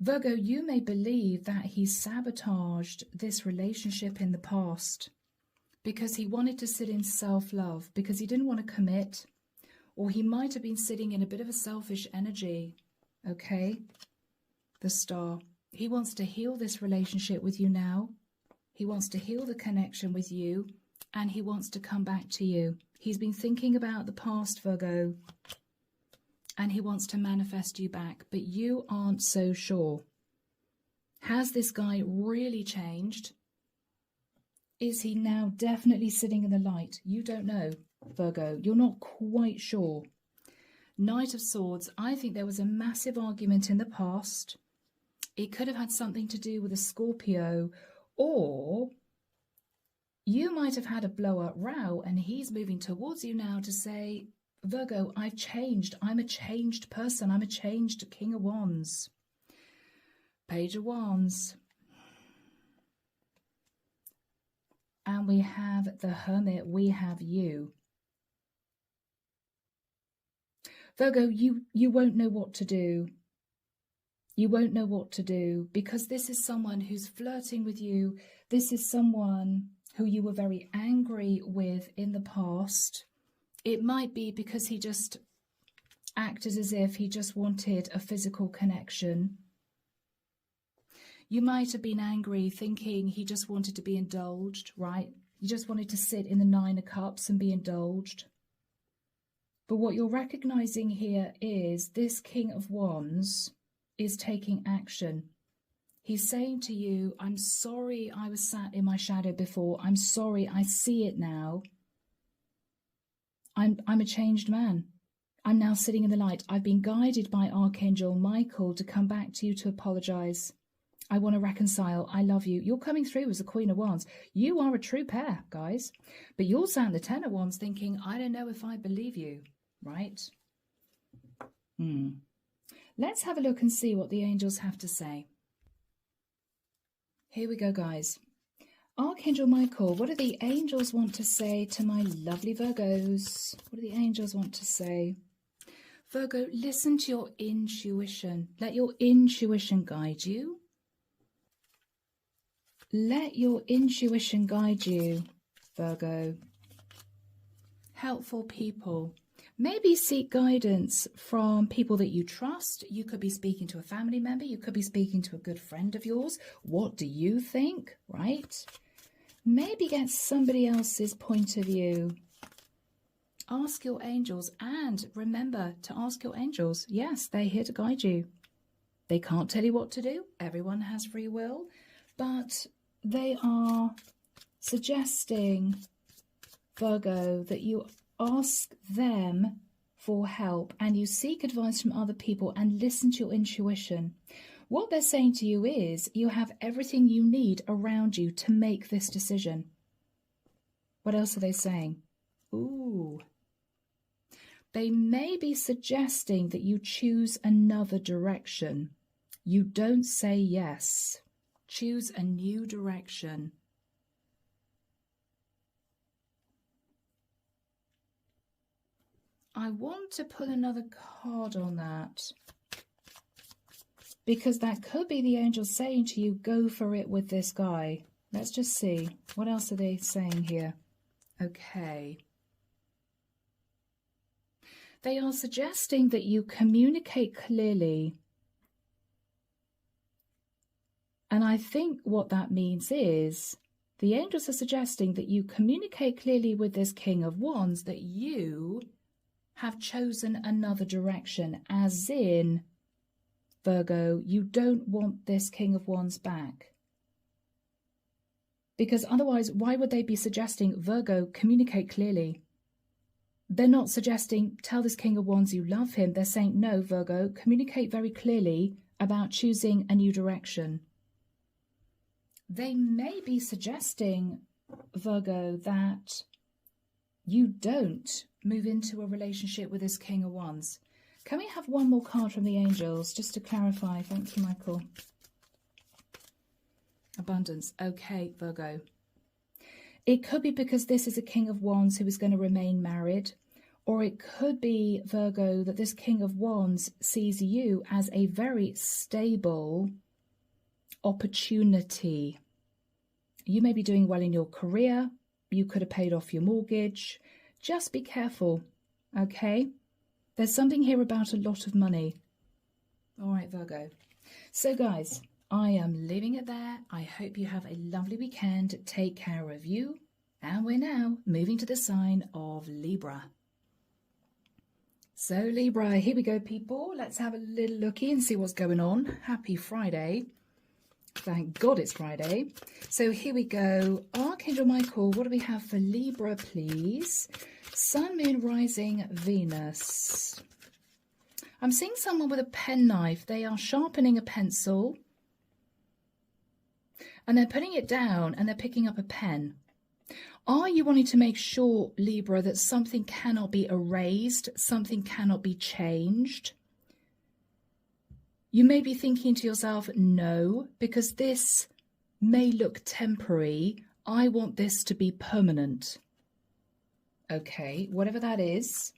[SPEAKER 1] Virgo, you may believe that he sabotaged this relationship in the past because he wanted to sit in self-love, because he didn't want to commit, or he might have been sitting in a bit of a selfish energy, okay? The Star. He wants to heal this relationship with you now. He wants to heal the connection with you, and he wants to come back to you. He's been thinking about the past, Virgo, and he wants to manifest you back, but you aren't so sure. Has this guy really changed? Is he now definitely sitting in the light? You don't know, Virgo. You're not quite sure. Knight of Swords. I think there was a massive argument in the past. It could have had something to do with a Scorpio, or you might have had a blow-up row and he's moving towards you now to say, Virgo, I've changed. I'm a changed person. I'm a changed King of Wands. Page of Wands. And we have the Hermit. We have you. Virgo, you won't know what to do. You won't know what to do because this is someone who's flirting with you. This is someone who you were very angry with in the past. It might be because he just acted as if he just wanted a physical connection. You might have been angry thinking he just wanted to be indulged, right? You just wanted to sit in the Nine of Cups and be indulged. But what you're recognizing here is this King of Wands is taking action. He's saying to you, I'm sorry I was sat in my shadow before. I'm sorry, I see it now. I'm a changed man. I'm now sitting in the light. I've been guided by Archangel Michael to come back to you to apologize. I want to reconcile. I love you. You're coming through as the Queen of Wands. You are a true pair, guys. But you're sat in the Ten of Wands thinking, I don't know if I believe you, right? Let's have a look and see what the angels have to say. Here we go, guys. Archangel Michael, what do the angels want to say to my lovely Virgos? What do the angels want to say? Virgo, listen to your intuition. Let your intuition guide you. Let your intuition guide you, Virgo. Helpful people. Maybe seek guidance from people that you trust. You could be speaking to a family member. You could be speaking to a good friend of yours. What do you think, right? Maybe get somebody else's point of view. Ask your angels, and remember to ask your angels. Yes, they're here to guide you. They can't tell you what to do. Everyone has free will, but they are suggesting, Virgo, that you ask them for help and you seek advice from other people and listen to your intuition. What they're saying to you is you have everything you need around you to make this decision. What else are they saying? Ooh. They may be suggesting that you choose another direction. You don't say yes. Choose a new direction. I want to put another card on that, because that could be the angel saying to you, go for it with this guy. Let's just see. What else are they saying here? Okay. They are suggesting that you communicate clearly. And I think what that means is the angels are suggesting that you communicate clearly with this King of Wands that you have chosen another direction, as in, Virgo, you don't want this King of Wands back. Because otherwise, why would they be suggesting, Virgo, communicate clearly? They're not suggesting, tell this King of Wands you love him. They're saying, no, Virgo, communicate very clearly about choosing a new direction. They may be suggesting, Virgo, that you don't move into a relationship with this King of Wands. Can we have one more card from the angels just to clarify? Thank you, Michael. Abundance. Okay, Virgo. It could be because this is a King of Wands who is going to remain married, or it could be, Virgo, that this King of Wands sees you as a very stable opportunity. You may be doing well in your career. You could have paid off your mortgage. Just be careful, okay? There's something here about a lot of money. All right, Virgo. So, guys, I am leaving it there. I hope you have a lovely weekend. Take care of you. And we're now moving to the sign of Libra. So, Libra, here we go, people. Let's have a little looky and see what's going on. Happy Friday. Thank God it's Friday. So here we go. Archangel Michael, what do we have for Libra, please? Sun, Moon, Rising, Venus. I'm seeing someone with a penknife. They are sharpening a pencil. And they're putting it down and they're picking up a pen. Are you wanting to make sure, Libra, that something cannot be erased, something cannot be changed? You may be thinking to yourself, no, because this may look temporary. I want this to be permanent. Okay, whatever that is.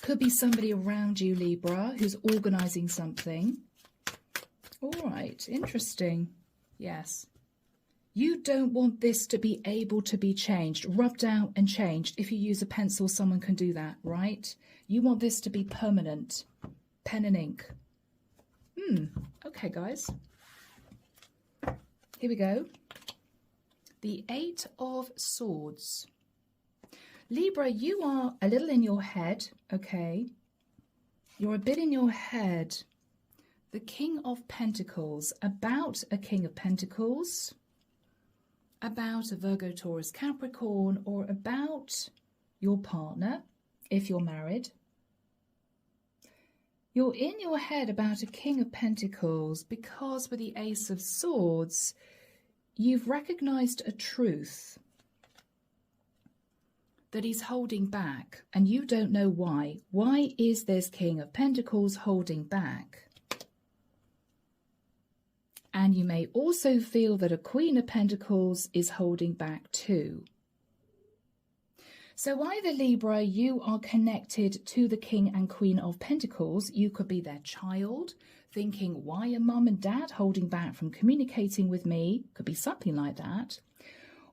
[SPEAKER 1] Could be somebody around you, Libra, who's organising something. All right, interesting. Yes. You don't want this to be able to be changed, rubbed out and changed. If you use a pencil, someone can do that, right? You want this to be permanent. Pen and ink. Okay, guys. Here we go. The Eight of Swords. Libra, you are a little in your head, okay? You're a bit in your head. The King of Pentacles, about a King of Pentacles, about a Virgo, Taurus, Capricorn, or about your partner, if you're married. You're in your head about a King of Pentacles because with the Ace of Swords, you've recognized a truth that he's holding back and you don't know why. Why is this King of Pentacles holding back? And you may also feel that a Queen of Pentacles is holding back too. So either, Libra, you are connected to the King and Queen of Pentacles. You could be their child, thinking, why are mum and dad holding back from communicating with me? Could be something like that.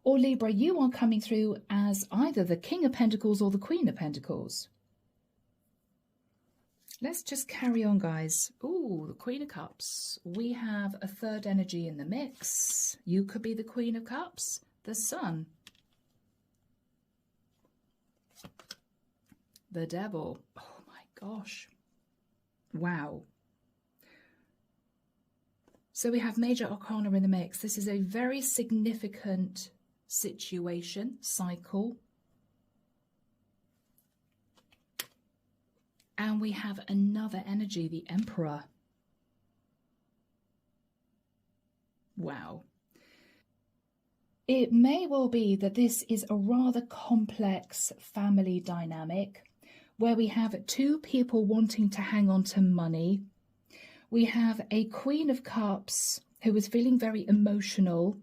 [SPEAKER 1] Or Libra, you are coming through as either the King of Pentacles or the Queen of Pentacles. Let's just carry on, guys. Ooh, the Queen of Cups. We have a third energy in the mix. You could be the Queen of Cups, the Sun, the Devil. Oh my gosh. Wow. So we have major arcana in the mix. This is a very significant situation, cycle. And we have another energy, the Emperor. Wow. It may well be that this is a rather complex family dynamic where we have two people wanting to hang on to money. We have a Queen of Cups who is feeling very emotional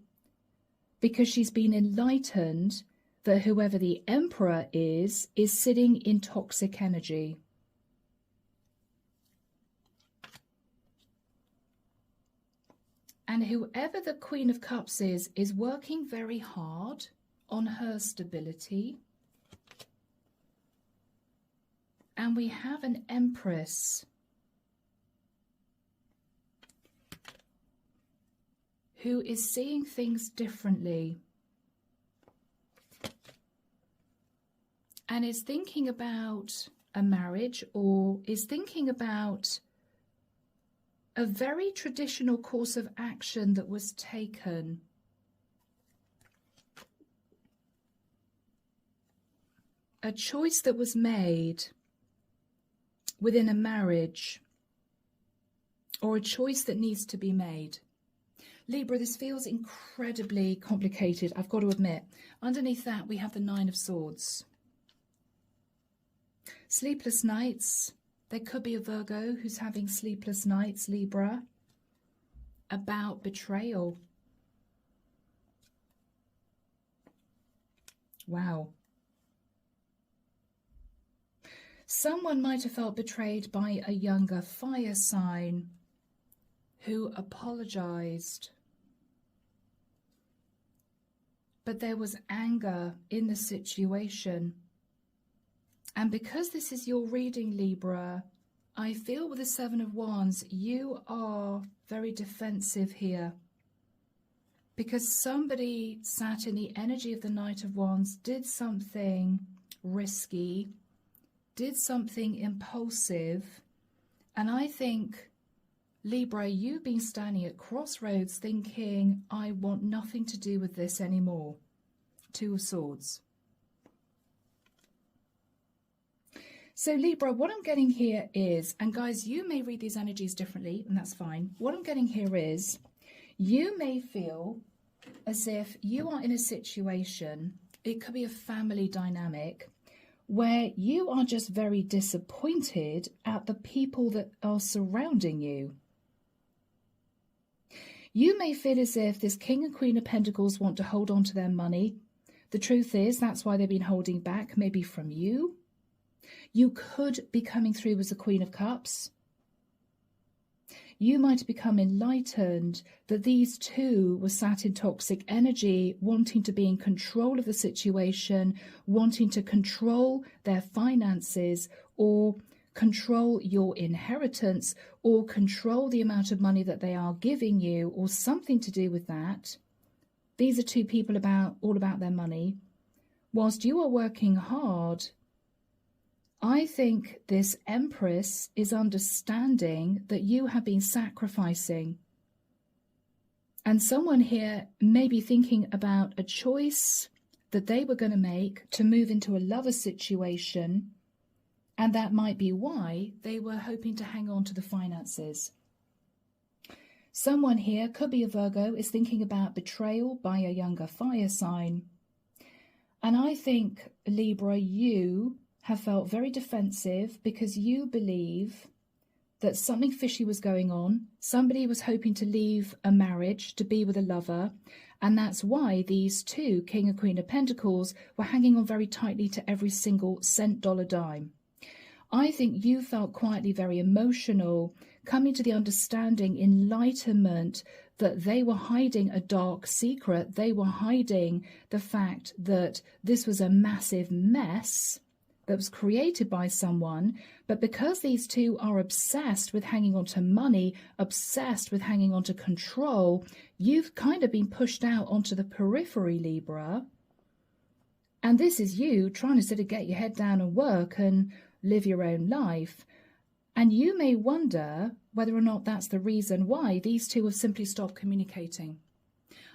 [SPEAKER 1] because she's been enlightened that whoever the Emperor is sitting in toxic energy. And whoever the Queen of Cups is working very hard on her stability. And we have an Empress who is seeing things differently and is thinking about a marriage, or is thinking about a very traditional course of action that was taken. A choice that was made within a marriage, or a choice that needs to be made. Libra, this feels incredibly complicated, I've got to admit. Underneath that, we have the Nine of Swords. Sleepless nights. There could be a Virgo who's having sleepless nights, Libra, about betrayal. Wow. Someone might have felt betrayed by a younger fire sign who apologized. But there was anger in the situation. And because this is your reading, Libra, I feel with the Seven of Wands, you are very defensive here. Because somebody sat in the energy of the Knight of Wands, did something risky, did something impulsive. And I think, Libra, you've been standing at crossroads thinking, I want nothing to do with this anymore. Two of Swords. So Libra, what I'm getting here is, and guys, you may read these energies differently, and that's fine. What I'm getting here is, you may feel as if you are in a situation, it could be a family dynamic, where you are just very disappointed at the people that are surrounding you. You may feel as if this King and Queen of Pentacles want to hold on to their money. The truth is, that's why they've been holding back, maybe from you. You could be coming through as the Queen of Cups. You might become enlightened that these two were sat in toxic energy, wanting to be in control of the situation, wanting to control their finances, or control your inheritance, or control the amount of money that they are giving you, or something to do with that. These are two people all about their money. Whilst you are working hard, I think this Empress is understanding that you have been sacrificing. And someone here may be thinking about a choice that they were going to make to move into a lover situation. And that might be why they were hoping to hang on to the finances. Someone here, could be a Virgo, is thinking about betrayal by a younger fire sign. And I think, Libra, you have felt very defensive because you believe that something fishy was going on. Somebody was hoping to leave a marriage to be with a lover. And that's why these two, King and Queen of Pentacles, were hanging on very tightly to every single cent, dollar, dime. I think you felt quietly very emotional, coming to the understanding, enlightenment, that they were hiding a dark secret. They were hiding the fact that this was a massive mess that was created by someone. But because these two are obsessed with hanging on to money, obsessed with hanging on to control, you've kind of been pushed out onto the periphery, Libra. And this is you trying to sort of get your head down and work and live your own life. And you may wonder whether or not that's the reason why these two have simply stopped communicating.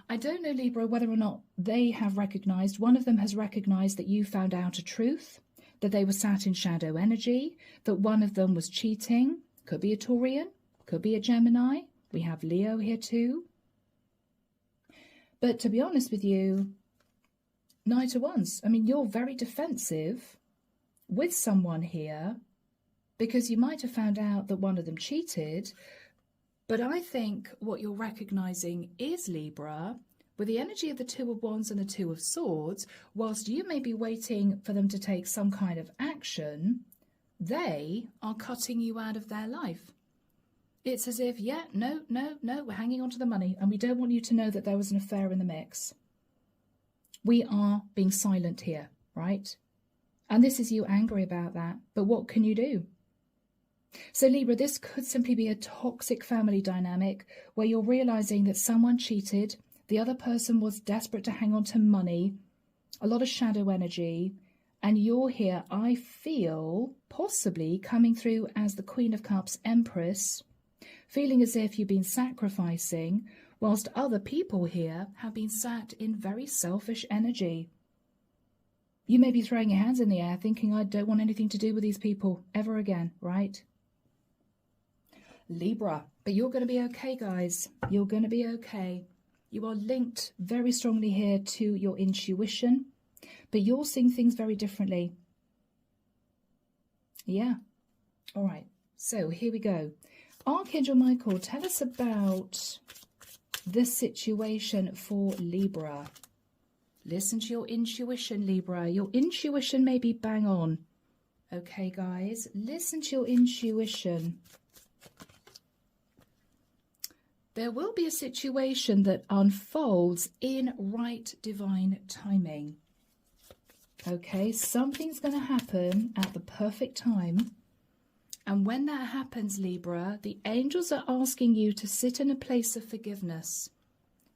[SPEAKER 1] I don't know, Libra, whether or not they have recognized, one of them has recognized that you found out a truth, that they were sat in shadow energy, that one of them was cheating. Could be a Taurian, could be a Gemini. We have Leo here too. But to be honest with you, Knight of Wands, I mean, you're very defensive with someone here because you might have found out that one of them cheated. But I think what you're recognizing is, Libra, with the energy of the Two of Wands and the Two of Swords, whilst you may be waiting for them to take some kind of action, they are cutting you out of their life. It's as if, yeah, no, we're hanging on to the money and we don't want you to know that there was an affair in the mix. We are being silent here, right? And this is you angry about that. But what can you do? So Libra, this could simply be a toxic family dynamic where you're realizing that someone cheated, the other person was desperate to hang on to money, a lot of shadow energy, and you're here, I feel, possibly coming through as the Queen of Cups Empress, feeling as if you've been sacrificing, whilst other people here have been sat in very selfish energy. You may be throwing your hands in the air thinking, I don't want anything to do with these people ever again, right? Libra, but you're going to be okay, guys. You're going to be okay. You are linked very strongly here to your intuition, but you're seeing things very differently. Yeah. All right. So here we go. Archangel Michael, tell us about this situation for Libra. Listen to your intuition, Libra. Your intuition may be bang on. Okay, guys, listen to your intuition. There will be a situation that unfolds in right divine timing. Okay, something's going to happen at the perfect time. And when that happens, Libra, the angels are asking you to sit in a place of forgiveness,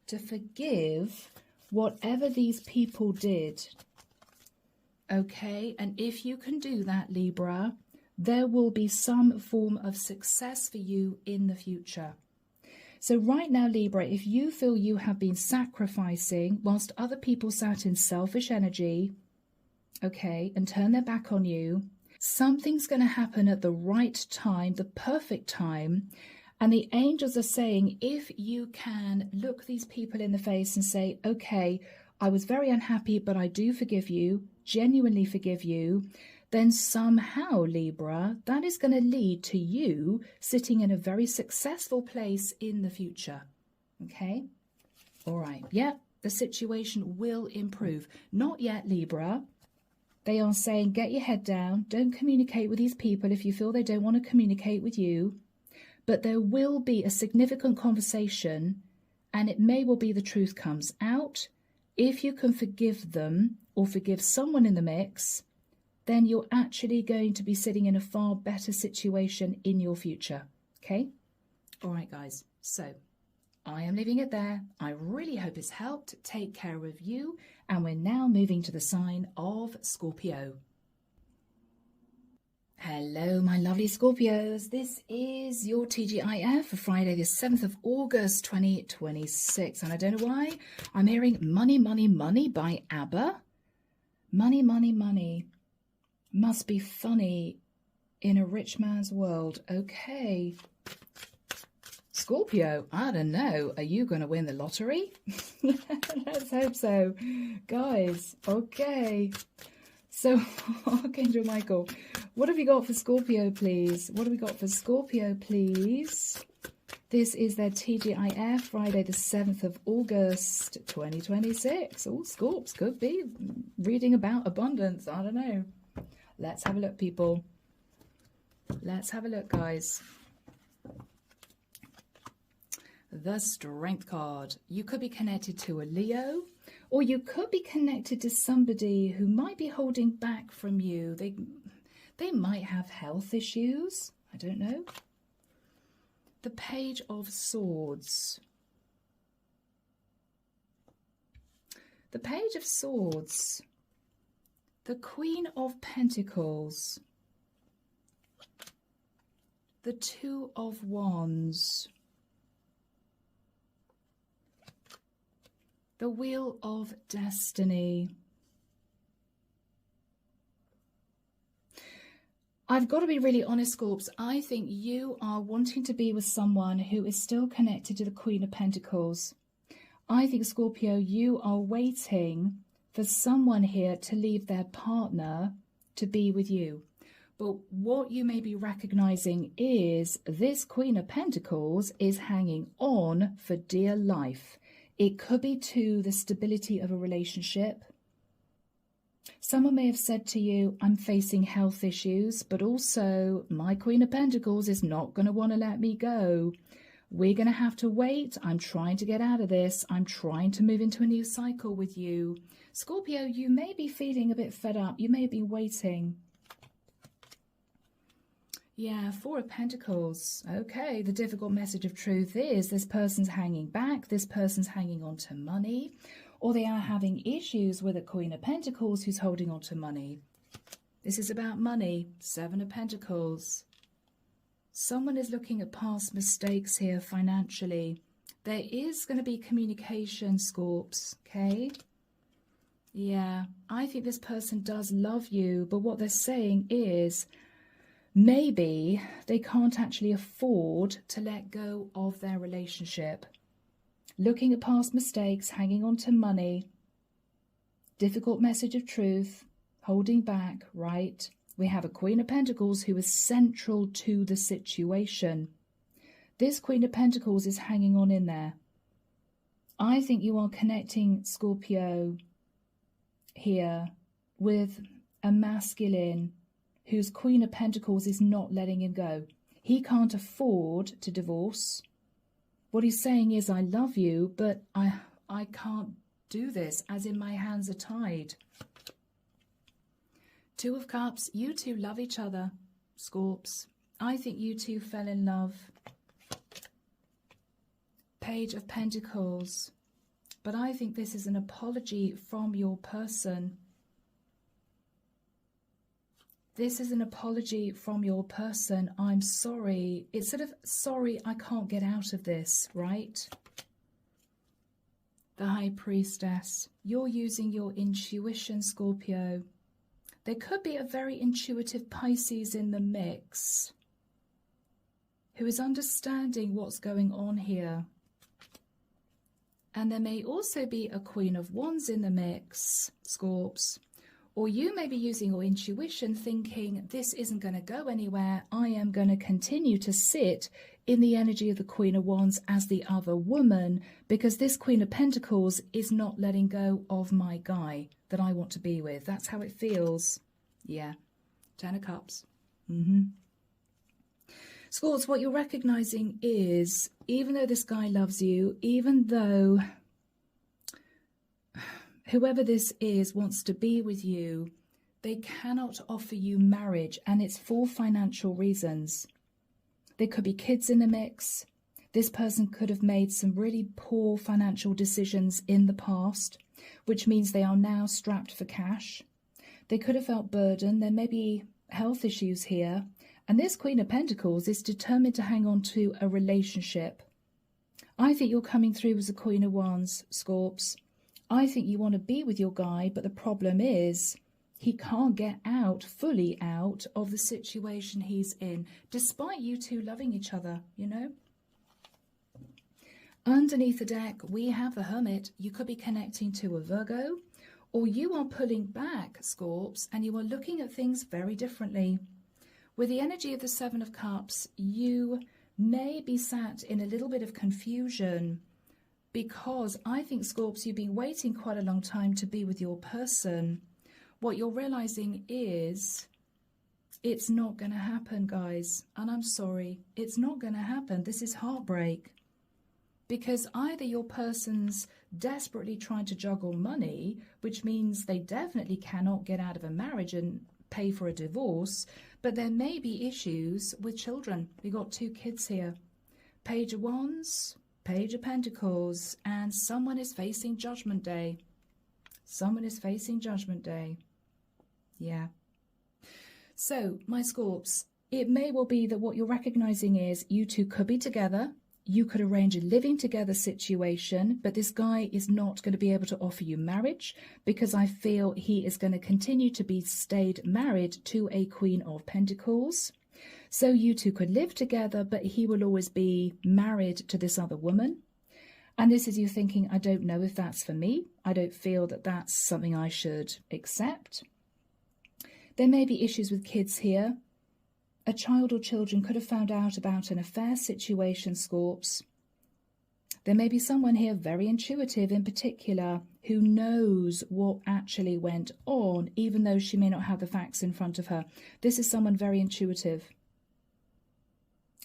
[SPEAKER 1] to forgive whatever these people did. Okay, and if you can do that, Libra, there will be some form of success for you in the future. So right now, Libra, if you feel you have been sacrificing whilst other people sat in selfish energy, okay, and turn their back on you, something's going to happen at the right time, the perfect time. And the angels are saying, if you can look these people in the face and say, okay, I was very unhappy, but I do forgive you, genuinely forgive you, then somehow, Libra, that is going to lead to you sitting in a very successful place in the future. Okay? All right. Yeah, the situation will improve. Not yet, Libra. They are saying, get your head down. Don't communicate with these people if you feel they don't want to communicate with you. But there will be a significant conversation, and it may well be the truth comes out. If you can forgive them or forgive someone in the mix, then you're actually going to be sitting in a far better situation in your future. Okay? All right, guys. So I am leaving it there. I really hope it's helped. Take care of you. And we're now moving to the sign of Scorpio. Hello, my lovely Scorpios. This is your T.G.I.F. for Friday, the 7th of August, 2026. And I don't know why I'm hearing Money, Money, Money by ABBA. Money, money, money. Must be funny in a rich man's world. Okay. Scorpio, I don't know. Are you going to win the lottery? Let's hope so. Guys, okay. So, Archangel Michael, what have you got for Scorpio, please? What have we got for Scorpio, please? This is their TGIF, Friday the 7th of August, 2026. Oh, Scorps could be reading about abundance. I don't know. Let's have a look, people. Let's have a look, guys. the Strength card. You could be connected to a Leo, or you could be connected to somebody who might be holding back from you. They might have health issues. I don't know. The Page of Swords. The Page of Swords. The Queen of Pentacles. The Two of Wands. The Wheel of Destiny. I've got to be really honest, Scorps. I think you are wanting to be with someone who is still connected to the Queen of Pentacles. I think, Scorpio, you are waiting for someone here to leave their partner to be with you. But what you may be recognizing is this Queen of Pentacles is hanging on for dear life. It could be to the stability of a relationship. Someone may have said to you, I'm facing health issues, but also my Queen of Pentacles is not going to want to let me go. We're going to have to wait. I'm trying to get out of this. I'm trying to move into a new cycle with you. Scorpio, you may be feeling a bit fed up. You may be waiting. Yeah, Four of Pentacles. Okay, the difficult message of truth is this person's hanging back, this person's hanging on to money, or they are having issues with a Queen of Pentacles who's holding on to money. This is about money. Seven of Pentacles. Someone is looking at past mistakes here financially. There is going to be communication, Scorps, okay? Yeah, I think this person does love you, but what they're saying is maybe they can't actually afford to let go of their relationship. Looking at past mistakes, hanging on to money, difficult message of truth, holding back, right? We have a Queen of Pentacles who is central to the situation. This Queen of Pentacles is hanging on in there. I think you are connecting, Scorpio, here with a masculine whose Queen of Pentacles is not letting him go. He can't afford to divorce. What he's saying is, I love you, but I can't do this, as in my hands are tied. Two of Cups, you two love each other, Scorps. I think you two fell in love. Page of Pentacles. But I think this is an apology from your person. This is an apology from your person. I'm sorry. It's sort of, sorry, I can't get out of this, right? The High Priestess. You're using your intuition, Scorpio. There could be a very intuitive Pisces in the mix who is understanding what's going on here. And there may also be a Queen of Wands in the mix, Scorps. Or you may be using your intuition thinking, this isn't going to go anywhere. I am going to continue to sit in the energy of the Queen of Wands as the other woman, because this Queen of Pentacles is not letting go of my guy that I want to be with. That's how it feels. Yeah. Ten of Cups. Scorps, what you're recognizing is, even though this guy loves you, even though whoever this is wants to be with you, they cannot offer you marriage, and it's for financial reasons. There could be kids in the mix. This person could have made some really poor financial decisions in the past, which means they are now strapped for cash. They could have felt burdened. There may be health issues here. And this Queen of Pentacles is determined to hang on to a relationship. I think you're coming through as a Queen of Wands, Scorps. I think you want to be with your guy, but the problem is he can't get fully out of the situation he's in, despite you two loving each other, you know? Underneath the deck, we have the Hermit. You could be connecting to a Virgo, or you are pulling back, Scorps, and you are looking at things very differently. With the energy of the Seven of Cups, you may be sat in a little bit of confusion, because I think, Scorps, you've been waiting quite a long time to be with your person. What you're realizing is it's not going to happen, guys. And I'm sorry, it's not going to happen. This is heartbreak. Because either your person's desperately trying to juggle money, which means they definitely cannot get out of a marriage and pay for a divorce, but there may be issues with children. We got 2 kids here. Page of Wands, Page of Pentacles, and someone is facing Judgment Day. Someone is facing Judgment Day. Yeah. So, my Scorps, it may well be that what you're recognizing is you two could be together. You could arrange a living together situation, but this guy is not going to be able to offer you marriage because I feel he is going to continue to be stayed married to a Queen of Pentacles. So you two could live together, but he will always be married to this other woman. And this is you thinking, I don't know if that's for me. I don't feel that that's something I should accept. There may be issues with kids here. A child or children could have found out about an affair situation, Scorps. There may be someone here very intuitive in particular who knows what actually went on, even though she may not have the facts in front of her. This is someone very intuitive.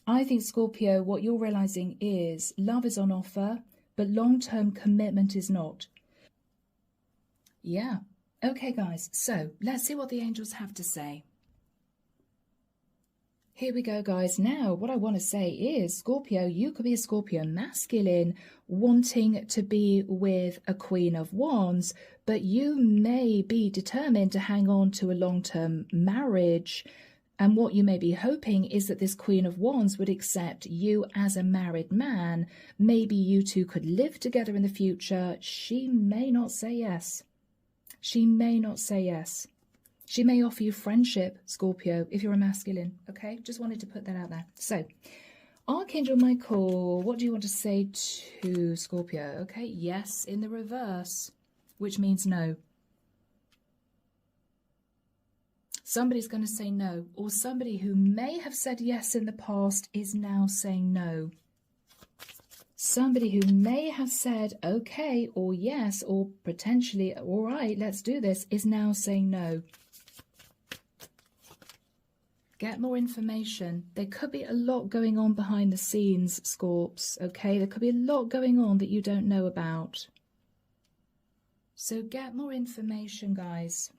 [SPEAKER 1] I think, Scorpio, what you're realizing is love is on offer, but long-term commitment is not. Yeah. Okay, guys. So let's see what the angels have to say. Here we go, guys. Now, what I want to say is, Scorpio, you could be a Scorpio masculine wanting to be with a Queen of Wands, but you may be determined to hang on to a long-term marriage. And what you may be hoping is that this Queen of Wands would accept you as a married man. Maybe you two could live together in the future. She may not say yes. She may not say yes. She may offer you friendship, Scorpio, if you're a masculine, okay? Just wanted to put that out there. So, Archangel Michael, what do you want to say to Scorpio? Okay, yes in the reverse, which means no. Somebody's going to say no, or somebody who may have said yes in the past is now saying no. Somebody who may have said okay or yes or potentially all right, let's do this, is now saying no. Get more information. There could be a lot going on behind the scenes, Scorps, okay? There could be a lot going on that you don't know about. So get more information, guys.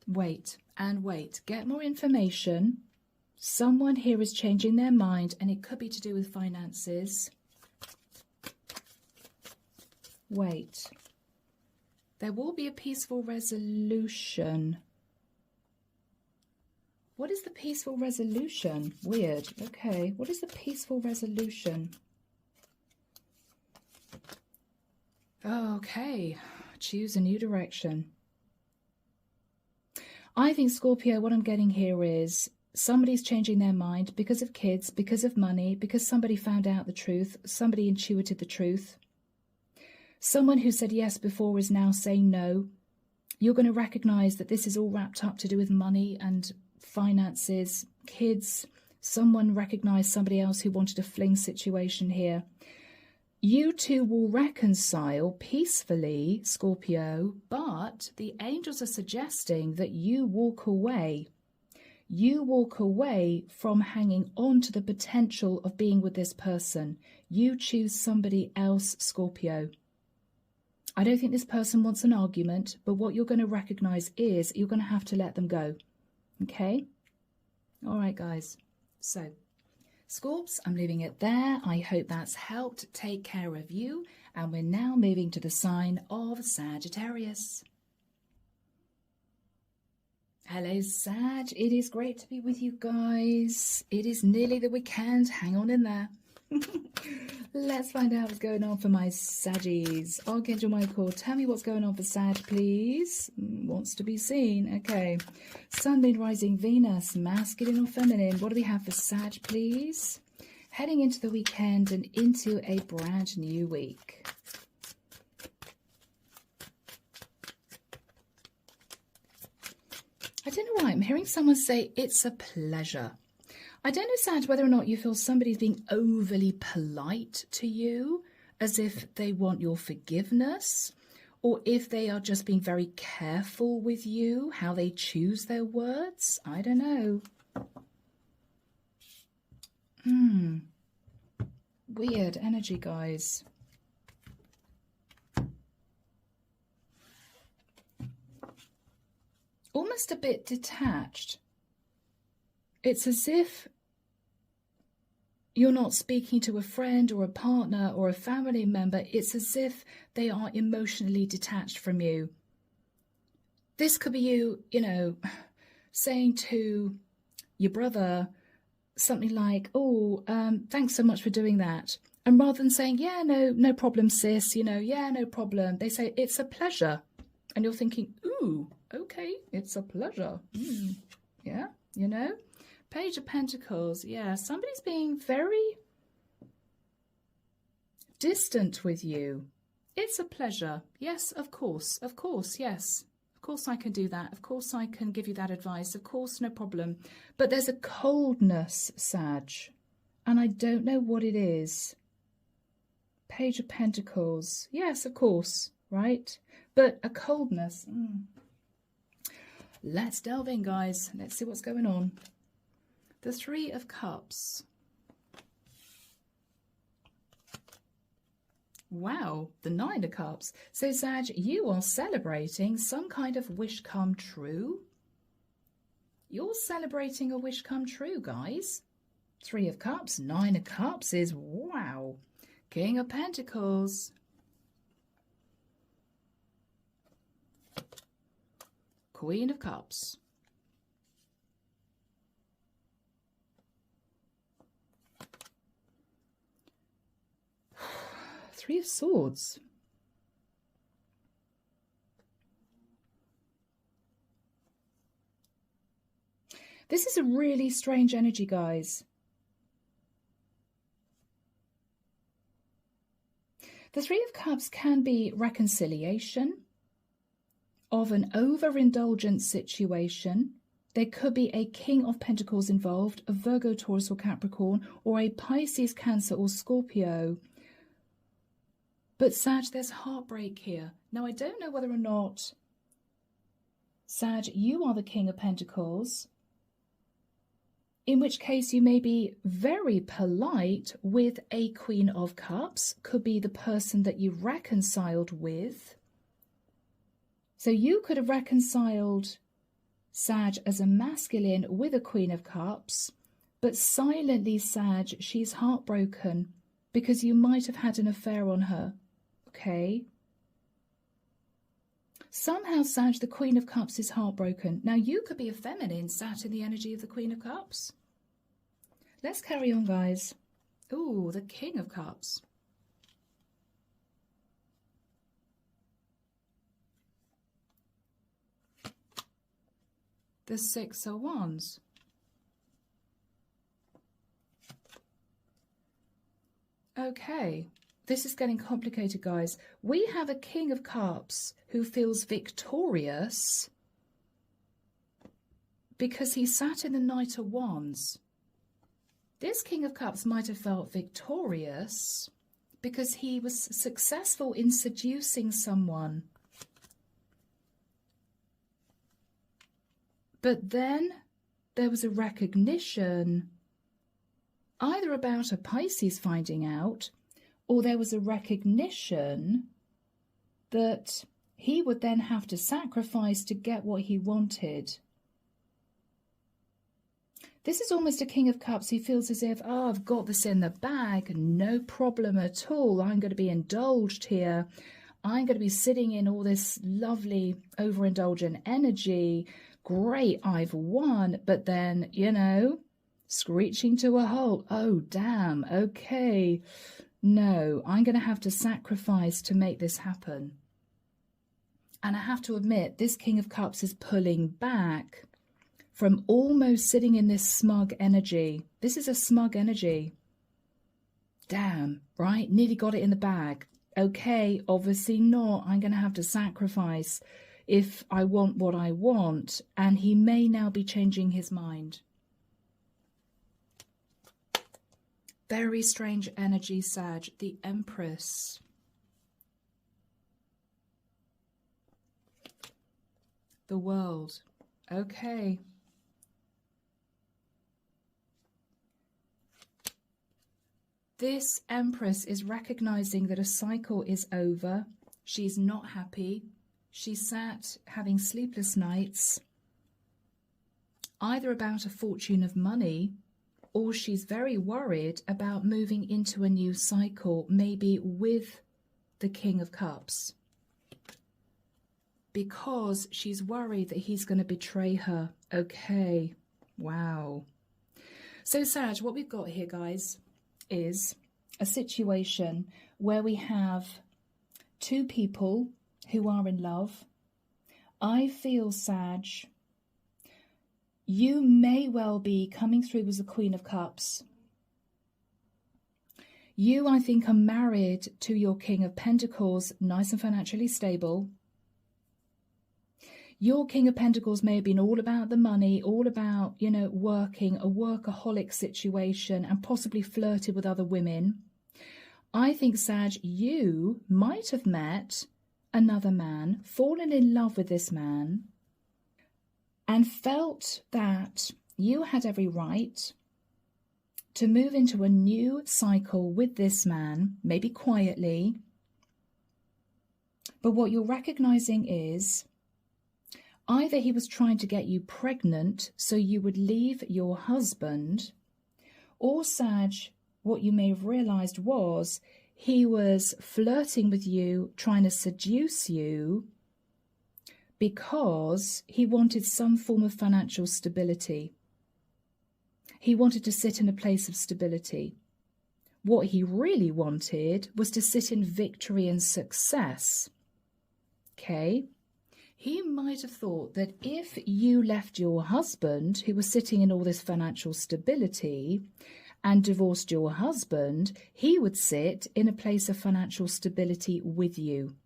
[SPEAKER 1] Wait and wait. Get more information. Someone here is changing their mind, and it could be to do with finances. Wait. There will be a peaceful resolution. What is the peaceful resolution? Weird. Okay. What is the peaceful resolution? Okay. Choose a new direction. I think, Scorpio, what I'm getting here is somebody's changing their mind because of kids, because of money, because somebody found out the truth, somebody intuited the truth. Someone who said yes before is now saying no. You're going to recognize that this is all wrapped up to do with money and finances, kids. Someone recognized somebody else who wanted a fling situation here. You two will reconcile peacefully, Scorpio, but the angels are suggesting that you walk away. You walk away from hanging on to the potential of being with this person. You choose somebody else, Scorpio. I don't think this person wants an argument, but what you're going to recognize is you're going to have to let them go. Okay? All right, guys. So, Scorps, I'm leaving it there. I hope that's helped take care of you. And we're now moving to the sign of Sagittarius. Hello, Sag. It is great to be with you guys. It is nearly the weekend. Hang on in there. Let's find out what's going on for my Saggies. Archangel Michael, tell me what's going on for Sag, please. Wants to be seen. Okay. Sun, Moon, Rising, Venus, masculine or feminine. What do we have for Sag, please? Heading into the weekend and into a brand new week. I don't know why I'm hearing someone say it's a pleasure. I don't know, Sag, whether or not you feel somebody's being overly polite to you, as if they want your forgiveness, or if they are just being very careful with you, how they choose their words. I don't know. Weird energy, guys. Almost a bit detached. It's as if you're not speaking to a friend or a partner or a family member. It's as if they are emotionally detached from you. This could be you, you know, saying to your brother something like, oh, thanks so much for doing that. And rather than saying, yeah, no problem, sis, you know, yeah, no problem, they say, it's a pleasure. And you're thinking, ooh, okay, it's a pleasure. Yeah, you know. Page of Pentacles. Yeah, somebody's being very distant with you. It's a pleasure. Yes, of course, yes. Of course I can do that. Of course I can give you that advice. Of course, no problem. But there's a coldness, Sag, and I don't know what it is. Page of Pentacles. Yes, of course, right? But a coldness. Let's delve in, guys. Let's see what's going on. The Three of Cups. Wow, the Nine of Cups. So, Sag, you are celebrating some kind of wish come true. You're celebrating a wish come true, guys. Three of Cups, Nine of Cups is, wow. King of Pentacles. Queen of Cups. Three of Swords. This is a really strange energy, guys. The Three of Cups can be reconciliation of an overindulgent situation. There could be a King of Pentacles involved, a Virgo, Taurus or Capricorn, or a Pisces, Cancer or Scorpio. But Sag, there's heartbreak here. Now, I don't know whether or not, Sag, you are the King of Pentacles, in which case you may be very polite with a Queen of Cups, could be the person that you reconciled with. So you could have reconciled, Sag, as a masculine with a Queen of Cups, but silently, Sag, she's heartbroken because you might have had an affair on her. Okay. Somehow, Sag, the Queen of Cups is heartbroken. Now, you could be a feminine sat in the energy of the Queen of Cups. Let's carry on, guys. Ooh, the King of Cups. The Six of Wands. Okay. This is getting complicated, guys. We have a King of Cups who feels victorious because he sat in the Knight of Wands. This King of Cups might have felt victorious because he was successful in seducing someone. But then there was a recognition either about a Pisces finding out, or there was a recognition that he would then have to sacrifice to get what he wanted. This is almost a King of Cups. He feels as if, oh, I've got this in the bag, no problem at all. I'm going to be indulged here. I'm going to be sitting in all this lovely overindulgent energy. Great, I've won. But then, you know, screeching to a halt. Oh, damn. Okay. No, I'm going to have to sacrifice to make this happen. And I have to admit, this King of Cups is pulling back from almost sitting in this smug energy. This is a smug energy. Damn, right? Nearly got it in the bag. Okay, obviously not. I'm going to have to sacrifice if I want what I want. And he may now be changing his mind. Very strange energy, Sag. The Empress. The World. Okay. This Empress is recognizing that a cycle is over. She's not happy. She's sat having sleepless nights, either about a fortune of money, or she's very worried about moving into a new cycle, maybe with the King of Cups, because she's worried that he's going to betray her. Okay, wow. So Sag, what we've got here, guys, is a situation where we have two people who are in love. I feel, Sag, you may well be coming through as the Queen of Cups. You, I think, are married to your King of Pentacles, nice and financially stable. Your King of Pentacles may have been all about the money, all about, you know, working, a workaholic situation, and possibly flirted with other women. I think, Sag, you might have met another man, fallen in love with this man, and felt that you had every right to move into a new cycle with this man, maybe quietly. But what you're recognizing is either he was trying to get you pregnant so you would leave your husband, or Sag, what you may have realized was he was flirting with you, trying to seduce you, because he wanted some form of financial stability. He wanted to sit in a place of stability. What he really wanted was to sit in victory and success. Okay? He might have thought that if you left your husband, who was sitting in all this financial stability, and divorced your husband, he would sit in a place of financial stability with you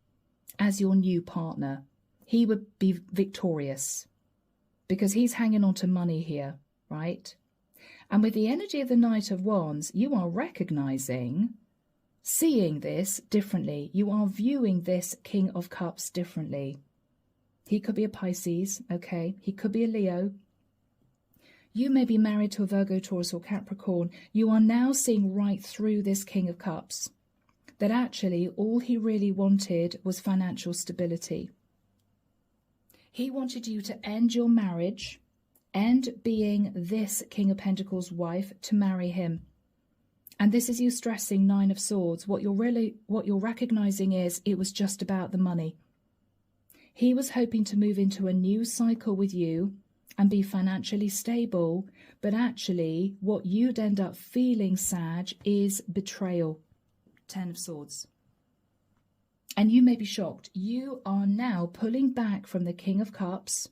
[SPEAKER 1] as your new partner. He would be victorious because he's hanging on to money here, right? And with the energy of the Knight of Wands, you are recognizing, seeing this differently. You are viewing this King of Cups differently. He could be a Pisces, okay? He could be a Leo. You may be married to a Virgo, Taurus, or Capricorn. You are now seeing right through this King of Cups, that actually all he really wanted was financial stability. He wanted you to end your marriage, end being this King of Pentacles wife, to marry him. And this is you stressing Nine of Swords. What you're recognizing is it was just about the money. He was hoping to move into a new cycle with you and be financially stable, but actually what you'd end up feeling, Sag, is betrayal. Ten of Swords. And you may be shocked. You are now pulling back from the King of Cups.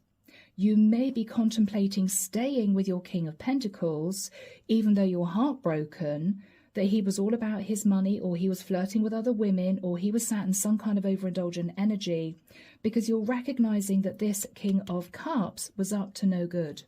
[SPEAKER 1] You may be contemplating staying with your King of Pentacles, even though you're heartbroken that he was all about his money, or he was flirting with other women, or he was sat in some kind of overindulgent energy, because you're recognizing that this King of Cups was up to no good.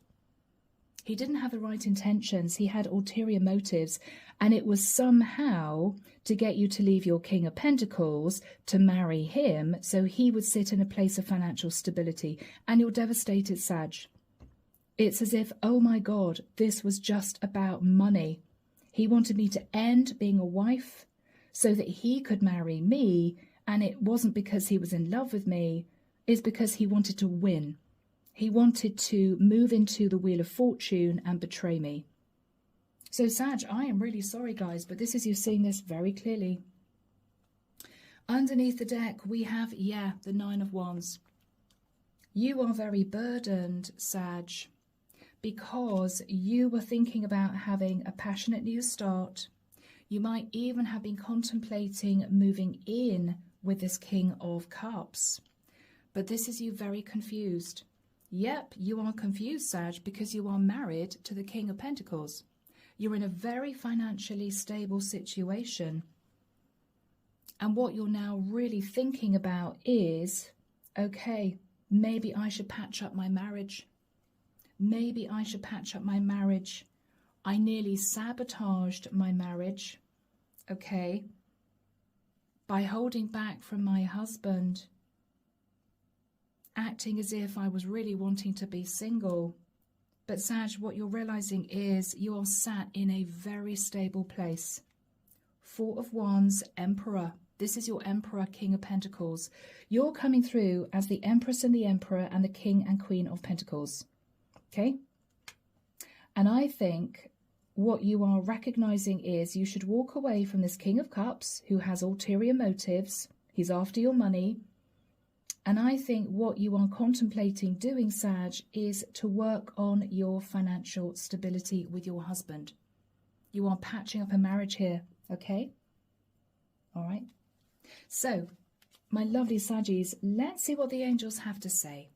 [SPEAKER 1] He didn't have the right intentions. He had ulterior motives, and it was somehow to get you to leave your King of Pentacles to marry him so he would sit in a place of financial stability. And you're devastated, Sag. It's as if, oh my God, this was just about money. He wanted me to end being a wife so that he could marry me, and it wasn't because he was in love with me, it's because he wanted to win. He wanted to move into the Wheel of Fortune and betray me. So Sag, I am really sorry, guys, but this is you seeing this very clearly. Underneath the deck, we have, the Nine of Wands. You are very burdened, Sag, because you were thinking about having a passionate new start. You might even have been contemplating moving in with this King of Cups. But this is you very confused. Yep, you are confused, Sag, because you are married to the King of Pentacles. You're in a very financially stable situation. And what you're now really thinking about is, okay, maybe I should patch up my marriage. Maybe I should patch up my marriage. I nearly sabotaged my marriage, okay, by holding back from my husband, acting as if I was really wanting to be single. But Sag, what you're realizing is you're sat in a very stable place Four of Wands, Emperor. This is your Emperor, King of Pentacles. You're coming through as the Empress and the Emperor and the King and Queen of Pentacles. Okay? And I think what you are recognizing is you should walk away from this King of Cups who has ulterior motives. He's after your money. And I think what you are contemplating doing, Sag, is to work on your financial stability with your husband. You are patching up a marriage here, okay? All right. So, my lovely Saggies, let's see what the angels have to say.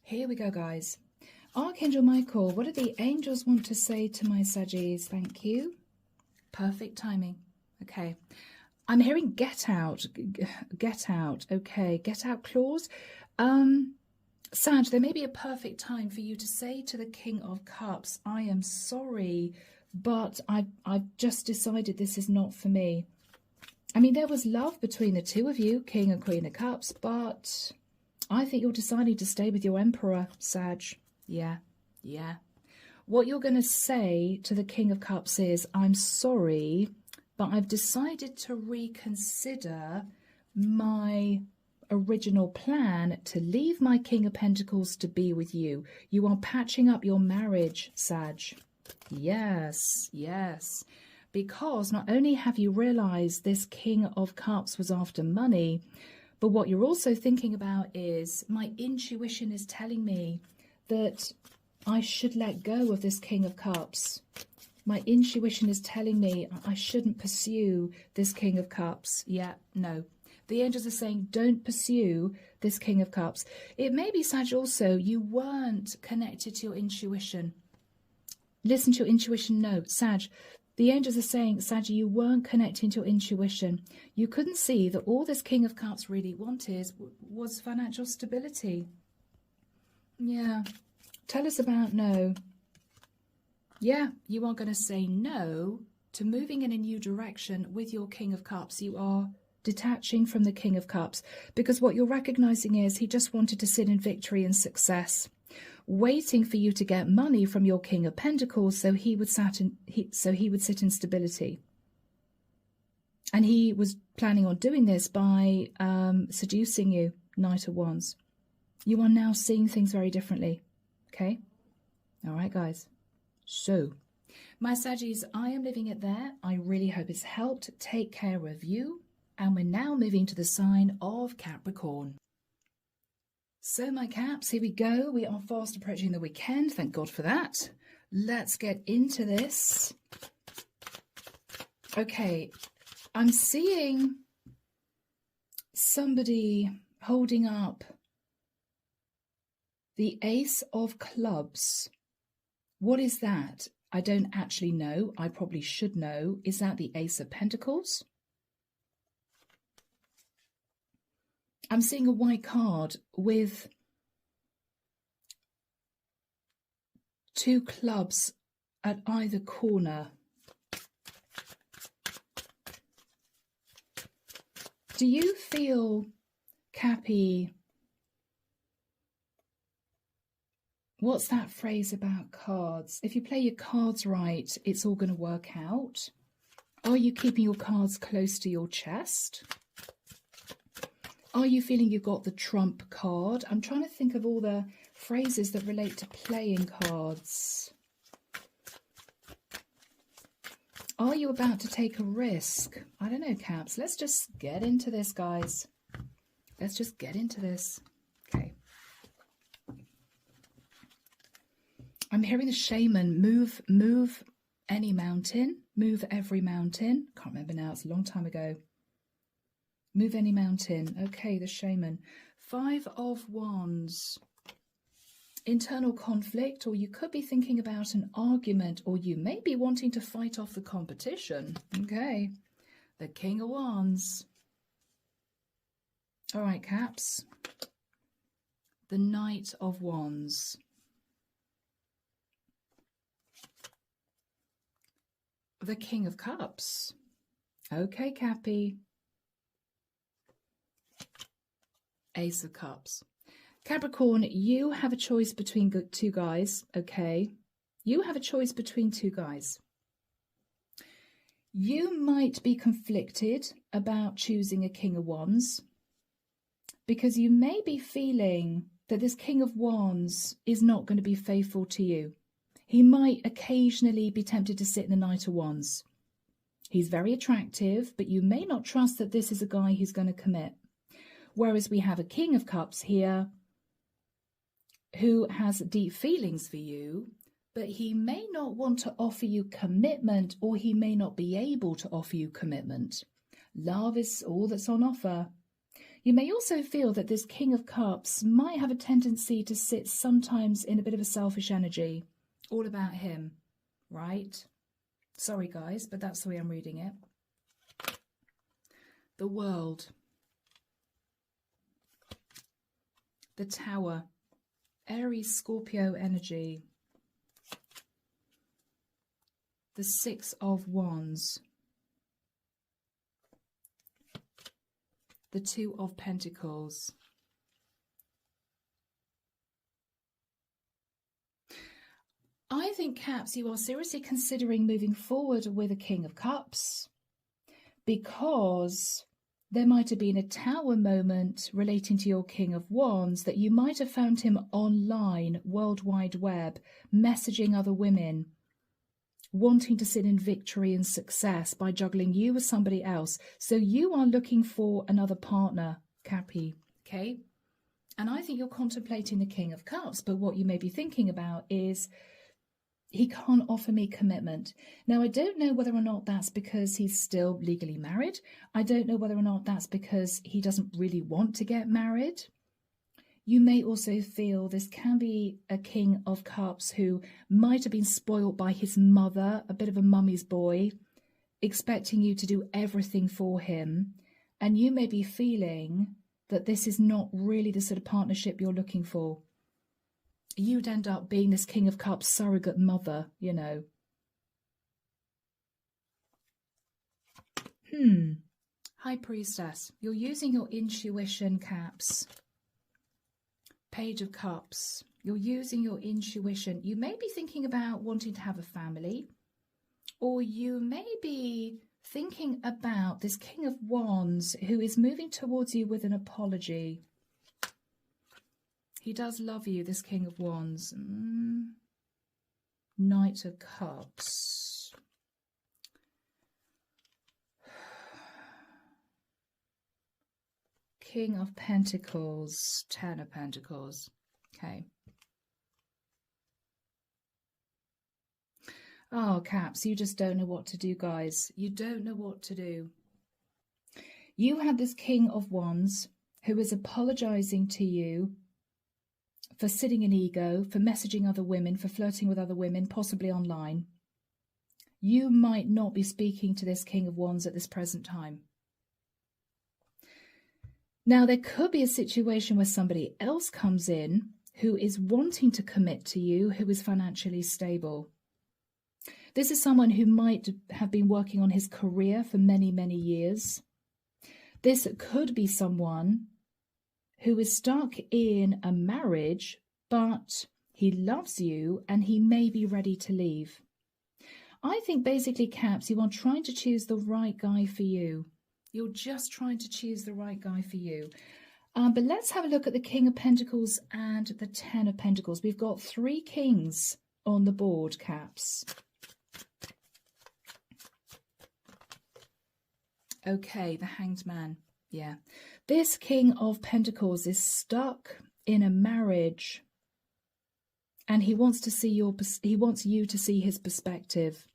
[SPEAKER 1] Here we go, guys. Archangel Michael, what do the angels want to say to my Saggies? Thank you. Perfect timing. Okay. I'm hearing get out. Get out. Okay. Get out clause. Sag, there may be a perfect time for you to say to the King of Cups, I am sorry, but I've just decided this is not for me. I mean, there was love between the two of you, King and Queen of Cups, but I think you're deciding to stay with your Emperor, Sag. Yeah, yeah. What you're going to say to the King of Cups is, I'm sorry, but I've decided to reconsider my original plan to leave my King of Pentacles to be with you. You are patching up your marriage, Sag. Yes, yes. Because not only have you realized this King of Cups was after money, but what you're also thinking about is, my intuition is telling me that I should let go of this King of Cups. My intuition is telling me I shouldn't pursue this King of Cups. Yeah, no. The angels are saying, don't pursue this King of Cups. It may be, Sag, also, you weren't connected to your intuition. Listen to your intuition. No, Sag, the angels are saying, Sag, you weren't connecting to your intuition. You couldn't see that all this King of Cups really wanted was financial stability. Yeah. Tell us about no. Yeah, you are going to say no to moving in a new direction with your King of Cups. You are detaching from the King of Cups because what you're recognizing is he just wanted to sit in victory and success, waiting for you to get money from your King of Pentacles so he would sit in stability. And he was planning on doing this by seducing you, Knight of Wands. You are now seeing things very differently. Okay? All right, guys. So, my Saggies, I am leaving it there. I really hope it's helped. Take care of you. And we're now moving to the sign of Capricorn. So, my Caps, here we go. We are fast approaching the weekend. Thank God for that. Let's get into this. Okay, I'm seeing somebody holding up the Ace of Clubs. What is that? I don't actually know. I probably should know. Is that the Ace of Pentacles? I'm seeing a white card with two clubs at either corner. Do you feel, Cappy, what's that phrase about cards? If you play your cards right, it's all going to work out. Are you keeping your cards close to your chest? Are you feeling you've got the trump card? I'm trying to think of all the phrases that relate to playing cards. Are you about to take a risk? I don't know, Caps. Let's just get into this, guys. Let's just get into this. Okay. I'm hearing the shaman move any mountain, move every mountain. Can't remember now, it's a long time ago. Move any mountain. Okay, the shaman. 5 of Wands. Internal conflict, or you could be thinking about an argument, or you may be wanting to fight off the competition. Okay, the King of Wands. All right, Caps. The Knight of Wands. The King of Cups. Okay, Cappy. Ace of Cups. Capricorn, you have a choice between two guys, okay? You have a choice between two guys. You might be conflicted about choosing a King of Wands because you may be feeling that this King of Wands is not going to be faithful to you. He might occasionally be tempted to sit in the Knight of Wands. He's very attractive, but you may not trust that this is a guy who's going to commit. Whereas we have a King of Cups here who has deep feelings for you, but he may not want to offer you commitment, or he may not be able to offer you commitment. Love is all that's on offer. You may also feel that this King of Cups might have a tendency to sit sometimes in a bit of a selfish energy. All about him, right? Sorry, guys, but that's the way I'm reading it. The World. The Tower. Aries, Scorpio energy. The Six of Wands. The Two of Pentacles. I think, Caps, you are seriously considering moving forward with a King of Cups because there might have been a Tower moment relating to your King of Wands, that you might have found him online, World Wide Web, messaging other women, wanting to sit in victory and success by juggling you with somebody else. So you are looking for another partner, Cappy, okay? And I think you're contemplating the King of Cups, but what you may be thinking about is, he can't offer me commitment. Now, I don't know whether or not that's because he's still legally married. I don't know whether or not that's because he doesn't really want to get married. You may also feel this can be a King of Cups who might have been spoiled by his mother, a bit of a mummy's boy, expecting you to do everything for him. And you may be feeling that this is not really the sort of partnership you're looking for. You'd end up being this King of Cups surrogate mother, you know. High Priestess. You're using your intuition, Caps. Page of Cups. You're using your intuition. You may be thinking about wanting to have a family, or you may be thinking about this King of Wands who is moving towards you with an apology. He does love you, this King of Wands. Knight of Cups. King of Pentacles. Ten of Pentacles. Okay. Oh, Caps, you just don't know what to do, guys. You don't know what to do. You have this King of Wands who is apologizing to you for sitting in ego, for messaging other women, for flirting with other women, possibly online. You might not be speaking to this King of Wands at this present time. Now, there could be a situation where somebody else comes in who is wanting to commit to you, who is financially stable. This is someone who might have been working on his career for many, many years. This could be someone who is stuck in a marriage, but he loves you and he may be ready to leave. I think basically, Caps, you are trying to choose the right guy for you. You're just trying to choose the right guy for you. But let's have a look at the King of Pentacles and the Ten of Pentacles. We've got three kings on the board, Caps. Okay, the Hanged Man. Yeah. This King of Pentacles is stuck in a marriage and he wants to see you to see his perspective.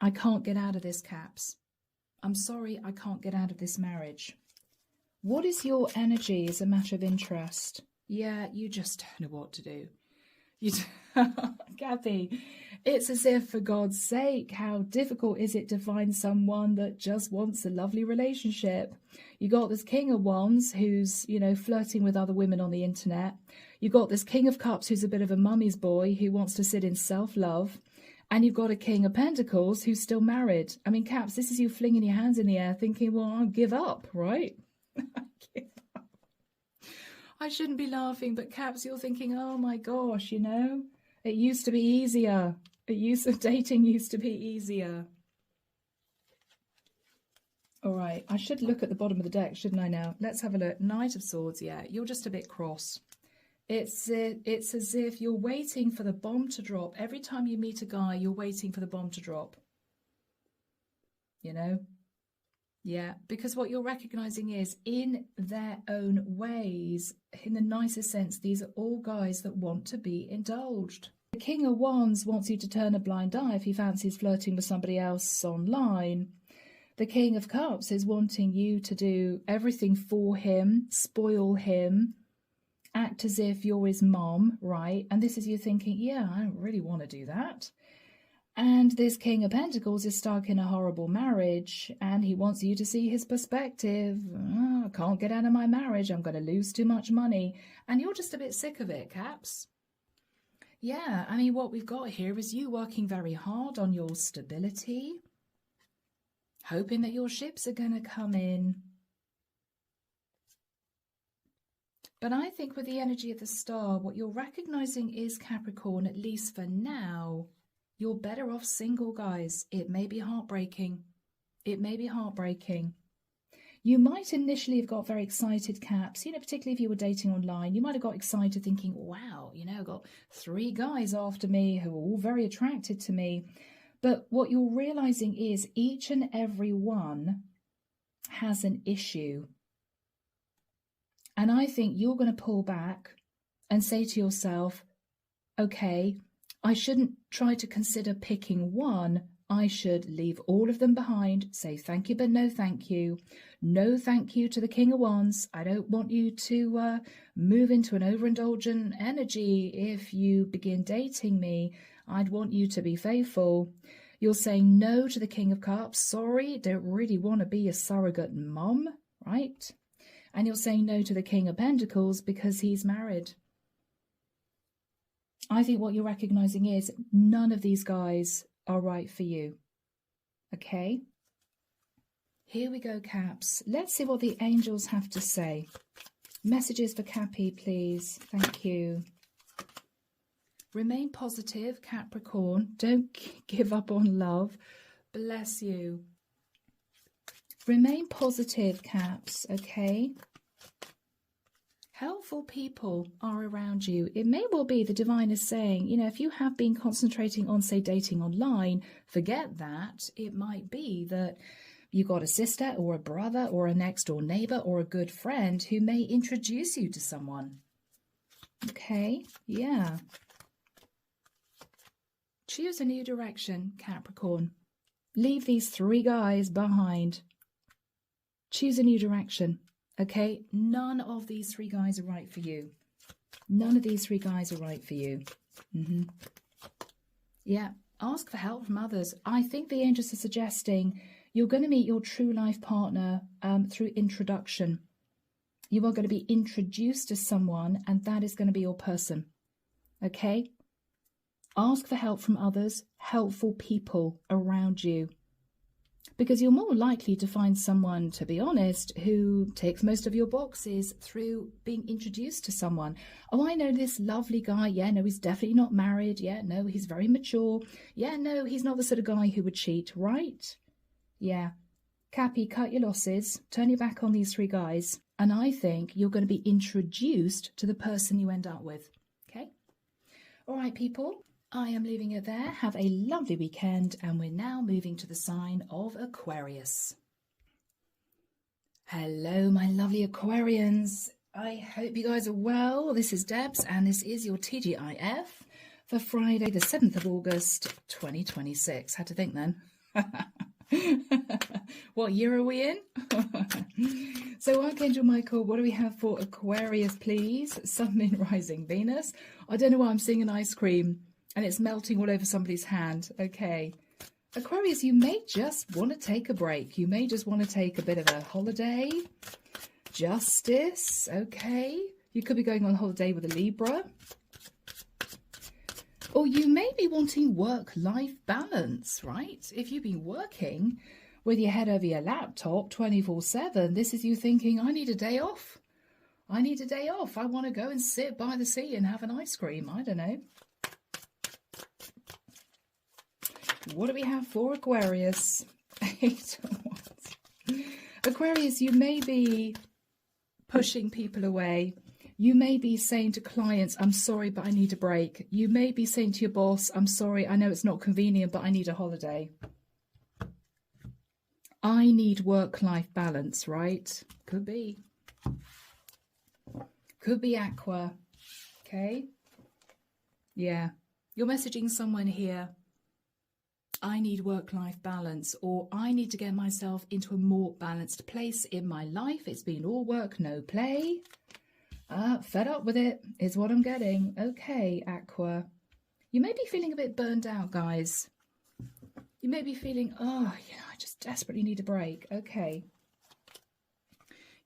[SPEAKER 1] I can't get out of this, Caps. I'm sorry, I can't get out of this marriage. What is your energy as a matter of interest? Yeah, you just don't know what to do. Kathy, it's as if, for God's sake, how difficult is it to find someone that just wants a lovely relationship? You got this King of Wands who's, you know, flirting with other women on the internet. You got this King of Cups who's a bit of a mummy's boy who wants to sit in self-love. And you've got a King of Pentacles who's still married. I mean, Caps, this is you flinging your hands in the air thinking, well, I'll give up, right? Give up. I shouldn't be laughing, but Caps, you're thinking, oh my gosh, you know, it used to be easier. Dating used to be easier. All right, I should look at the bottom of the deck, shouldn't I now? Let's have a look. Knight of Swords, yeah, you're just a bit cross. It's as if you're waiting for the bomb to drop. Every time you meet a guy, you're waiting for the bomb to drop. You know? Yeah, because what you're recognizing is, in their own ways, in the nicest sense, these are all guys that want to be indulged. The King of Wands wants you to turn a blind eye if he fancies flirting with somebody else online. The King of Cups is wanting you to do everything for him, spoil him, act as if you're his mom, right? And this is you thinking, yeah, I don't really want to do that. And this King of Pentacles is stuck in a horrible marriage, and he wants you to see his perspective. Oh, I can't get out of my marriage. I'm going to lose too much money. And you're just a bit sick of it, Caps. Yeah, I mean, what we've got here is you working very hard on your stability, hoping that your ships are going to come in. But I think with the energy of the star, what you're recognizing is, Capricorn, at least for now, you're better off single, guys. It may be heartbreaking. It may be heartbreaking. You might initially have got very excited, Caps, you know, particularly if you were dating online. You might have got excited thinking, wow, you know, I've got 3 guys after me who are all very attracted to me. But what you're realizing is each and every one has an issue. And I think you're going to pull back and say to yourself, okay, I shouldn't try to consider picking one. I should leave all of them behind, say thank you, but no thank you. No thank you to the King of Wands. I don't want you to move into an overindulgent energy if you begin dating me. I'd want you to be faithful. You're saying no to the King of Cups. Sorry, don't really want to be a surrogate mom, right? And you're saying no to the King of Pentacles because he's married. I think what you're recognizing is none of these guys are right for you. Okay? Here we go, Caps. Let's see what the angels have to say. Messages for Cappy, please. Thank you. Remain positive, Capricorn. Don't give up on love. Bless you. Remain positive, Caps, okay? Helpful people are around you. It may well be the divine is saying, you know, if you have been concentrating on, say, dating online, forget that. It might be that you got a sister or a brother or a next door neighbor or a good friend who may introduce you to someone. Okay, yeah. Choose a new direction, Capricorn. Leave these 3 guys behind. Choose a new direction. Okay, none of these 3 guys are right for you. None of these 3 guys are right for you. Yeah, ask for help from others. I think the angels are suggesting you're going to meet your true life partner through introduction. You are going to be introduced to someone, and that is going to be your person. Okay? Ask for help from others, helpful people around you. Because you're more likely to find someone, to be honest, who ticks most of your boxes through being introduced to someone. Oh, I know this lovely guy. Yeah, no, he's definitely not married. Yeah, no, he's very mature. Yeah, no, he's not the sort of guy who would cheat, right? Yeah. Cappy, cut your losses. Turn your back on these 3 guys. And I think you're going to be introduced to the person you end up with. Okay? All right, people. I am leaving it there. Have a lovely weekend, and we're now moving to the sign of Aquarius. Hello, my lovely Aquarians. I hope you guys are well. This is Debs, and this is your T.G.I.F. for Friday, the 7th of August, 2026. Had to think then. What year are we in? So, Archangel Michael, what do we have for Aquarius, please? Sun, Moon, Rising, Venus. I don't know why I'm seeing an ice cream. And it's melting all over somebody's hand. Okay. Aquarius, you may just want to take a break. You may just want to take a bit of a holiday. Justice. Okay. You could be going on holiday with a Libra. Or you may be wanting work-life balance, right? If you've been working with your head over your laptop 24/7, this is you thinking, I need a day off. I need a day off. I want to go and sit by the sea and have an ice cream. I don't know. What do we have for Aquarius? 8 of Wands. Aquarius, you may be pushing people away. You may be saying to clients, I'm sorry, but I need a break. You may be saying to your boss, I'm sorry, I know it's not convenient, but I need a holiday. I need work-life balance, right? Could be. Could be Aqua. Okay. Yeah. You're messaging someone here. I need work-life balance, or I need to get myself into a more balanced place in my life. It's been all work, no play. Fed up with it is what I'm getting. Okay, Aqua. You may be feeling a bit burned out, guys. You may be feeling, oh, yeah, I just desperately need a break. Okay.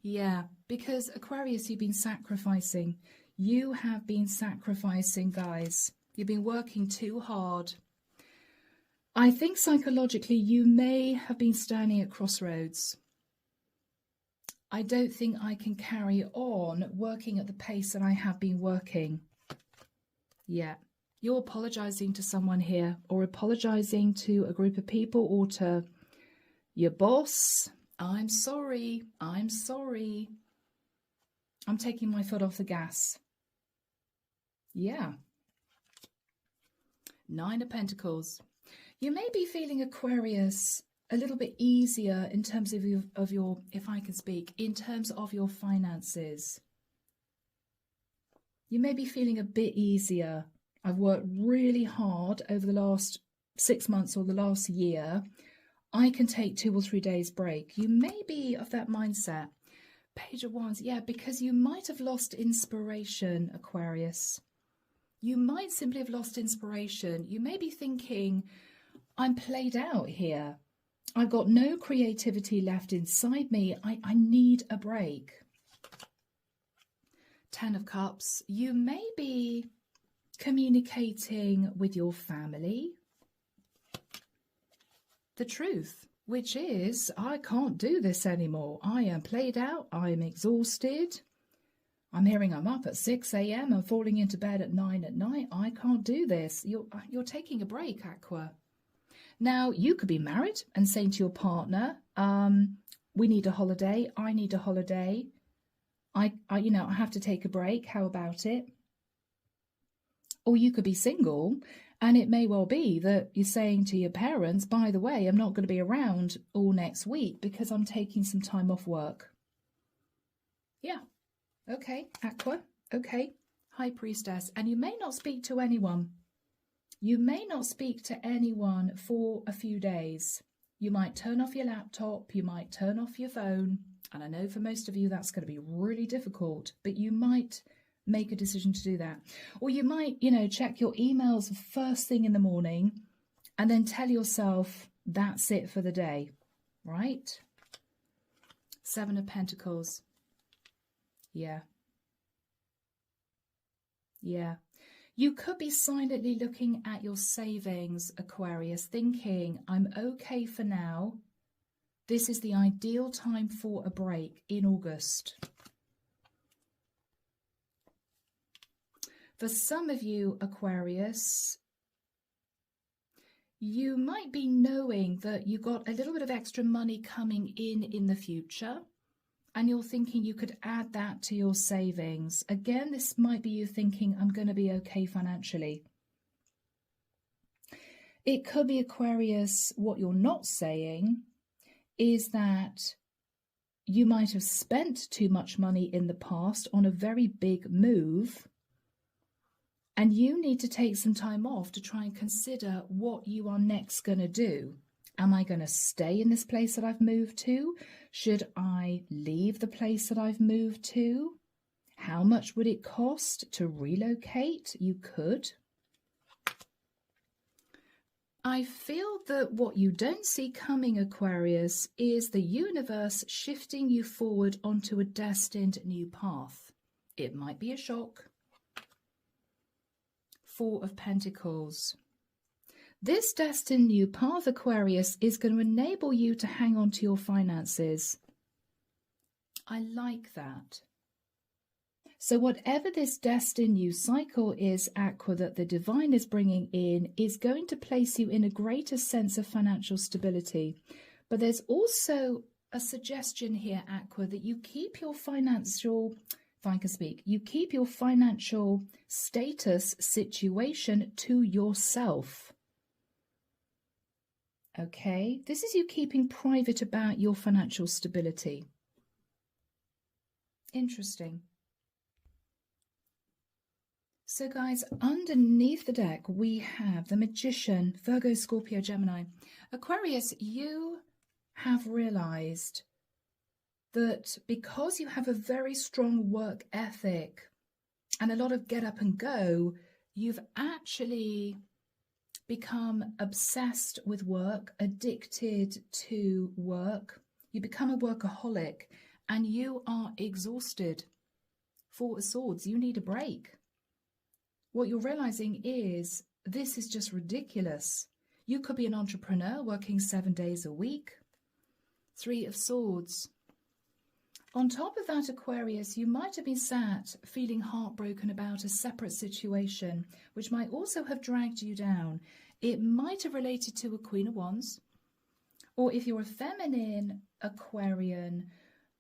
[SPEAKER 1] Yeah, because Aquarius, you've been sacrificing. You have been sacrificing, guys. You've been working too hard. I think psychologically you may have been standing at crossroads. I don't think I can carry on working at the pace that I have been working. Yeah, you're apologizing to someone here, or apologizing to a group of people, or to your boss. I'm sorry, I'm sorry. I'm taking my foot off the gas. Yeah. 9 of Pentacles. You may be feeling, Aquarius, a little bit easier in terms of your, if I can speak, in terms of your finances. You may be feeling a bit easier. I've worked really hard over the last 6 months or the last year. I can take 2 or 3 days break. You may be of that mindset. Page of Wands, yeah, because you might have lost inspiration, Aquarius. You might simply have lost inspiration. You may be thinking, I'm played out here. I've got no creativity left inside me. I need a break. 10 of Cups. You may be communicating with your family the truth, which is, I can't do this anymore. I am played out. I'm exhausted. I'm hearing I'm up at 6 a.m. I'm falling into bed at 9 at night. I can't do this. You're taking a break, Aqua. Now, you could be married and saying to your partner, we need a holiday. I need a holiday. I have to take a break. How about it? Or you could be single, and it may well be that you're saying to your parents, by the way, I'm not going to be around all next week because I'm taking some time off work. Yeah. Okay, Aqua. Okay. High Priestess. And you may not speak to anyone. You may not speak to anyone for a few days. You might turn off your laptop, you might turn off your phone, and I know for most of you that's going to be really difficult, but you might make a decision to do that. Or you might, check your emails first thing in the morning and then tell yourself that's it for the day, right? 7 of Pentacles. Yeah. Yeah. You could be silently looking at your savings, Aquarius, thinking, I'm okay for now. This is the ideal time for a break in August. For some of you, Aquarius, you might be knowing that you got a little bit of extra money coming in the future. And you're thinking you could add that to your savings. Again, this might be you thinking, I'm going to be okay financially. It could be, Aquarius, what you're not saying is that you might have spent too much money in the past on a very big move. And you need to take some time off to try and consider what you are next going to do. Am I going to stay in this place that I've moved to? Should I leave the place that I've moved to? How much would it cost to relocate? You could. I feel that what you don't see coming, Aquarius, is the universe shifting you forward onto a destined new path. It might be a shock. 4 of Pentacles. This destined new path, Aquarius, is going to enable you to hang on to your finances. I like that. So whatever this destined new cycle is, Aqua, that the divine is bringing in, is going to place you in a greater sense of financial stability. But there's also a suggestion here, Aqua, that you keep your financial, if I can speak, you keep your financial status situation to yourself. Okay, this is you keeping private about your financial stability. Interesting. So guys, underneath the deck, we have the Magician, Virgo, Scorpio, Gemini. Aquarius, you have realized that because you have a very strong work ethic and a lot of get up and go, you've actually become obsessed with work, addicted to work. You become a workaholic and you are exhausted. Four of Swords, you need a break. What you're realizing is this is just ridiculous. You could be an entrepreneur working 7 days a week. Three of Swords. On top of that, Aquarius, you might have been sat feeling heartbroken about a separate situation, which might also have dragged you down. It might have related to a Queen of Wands. Or if you're a feminine Aquarian,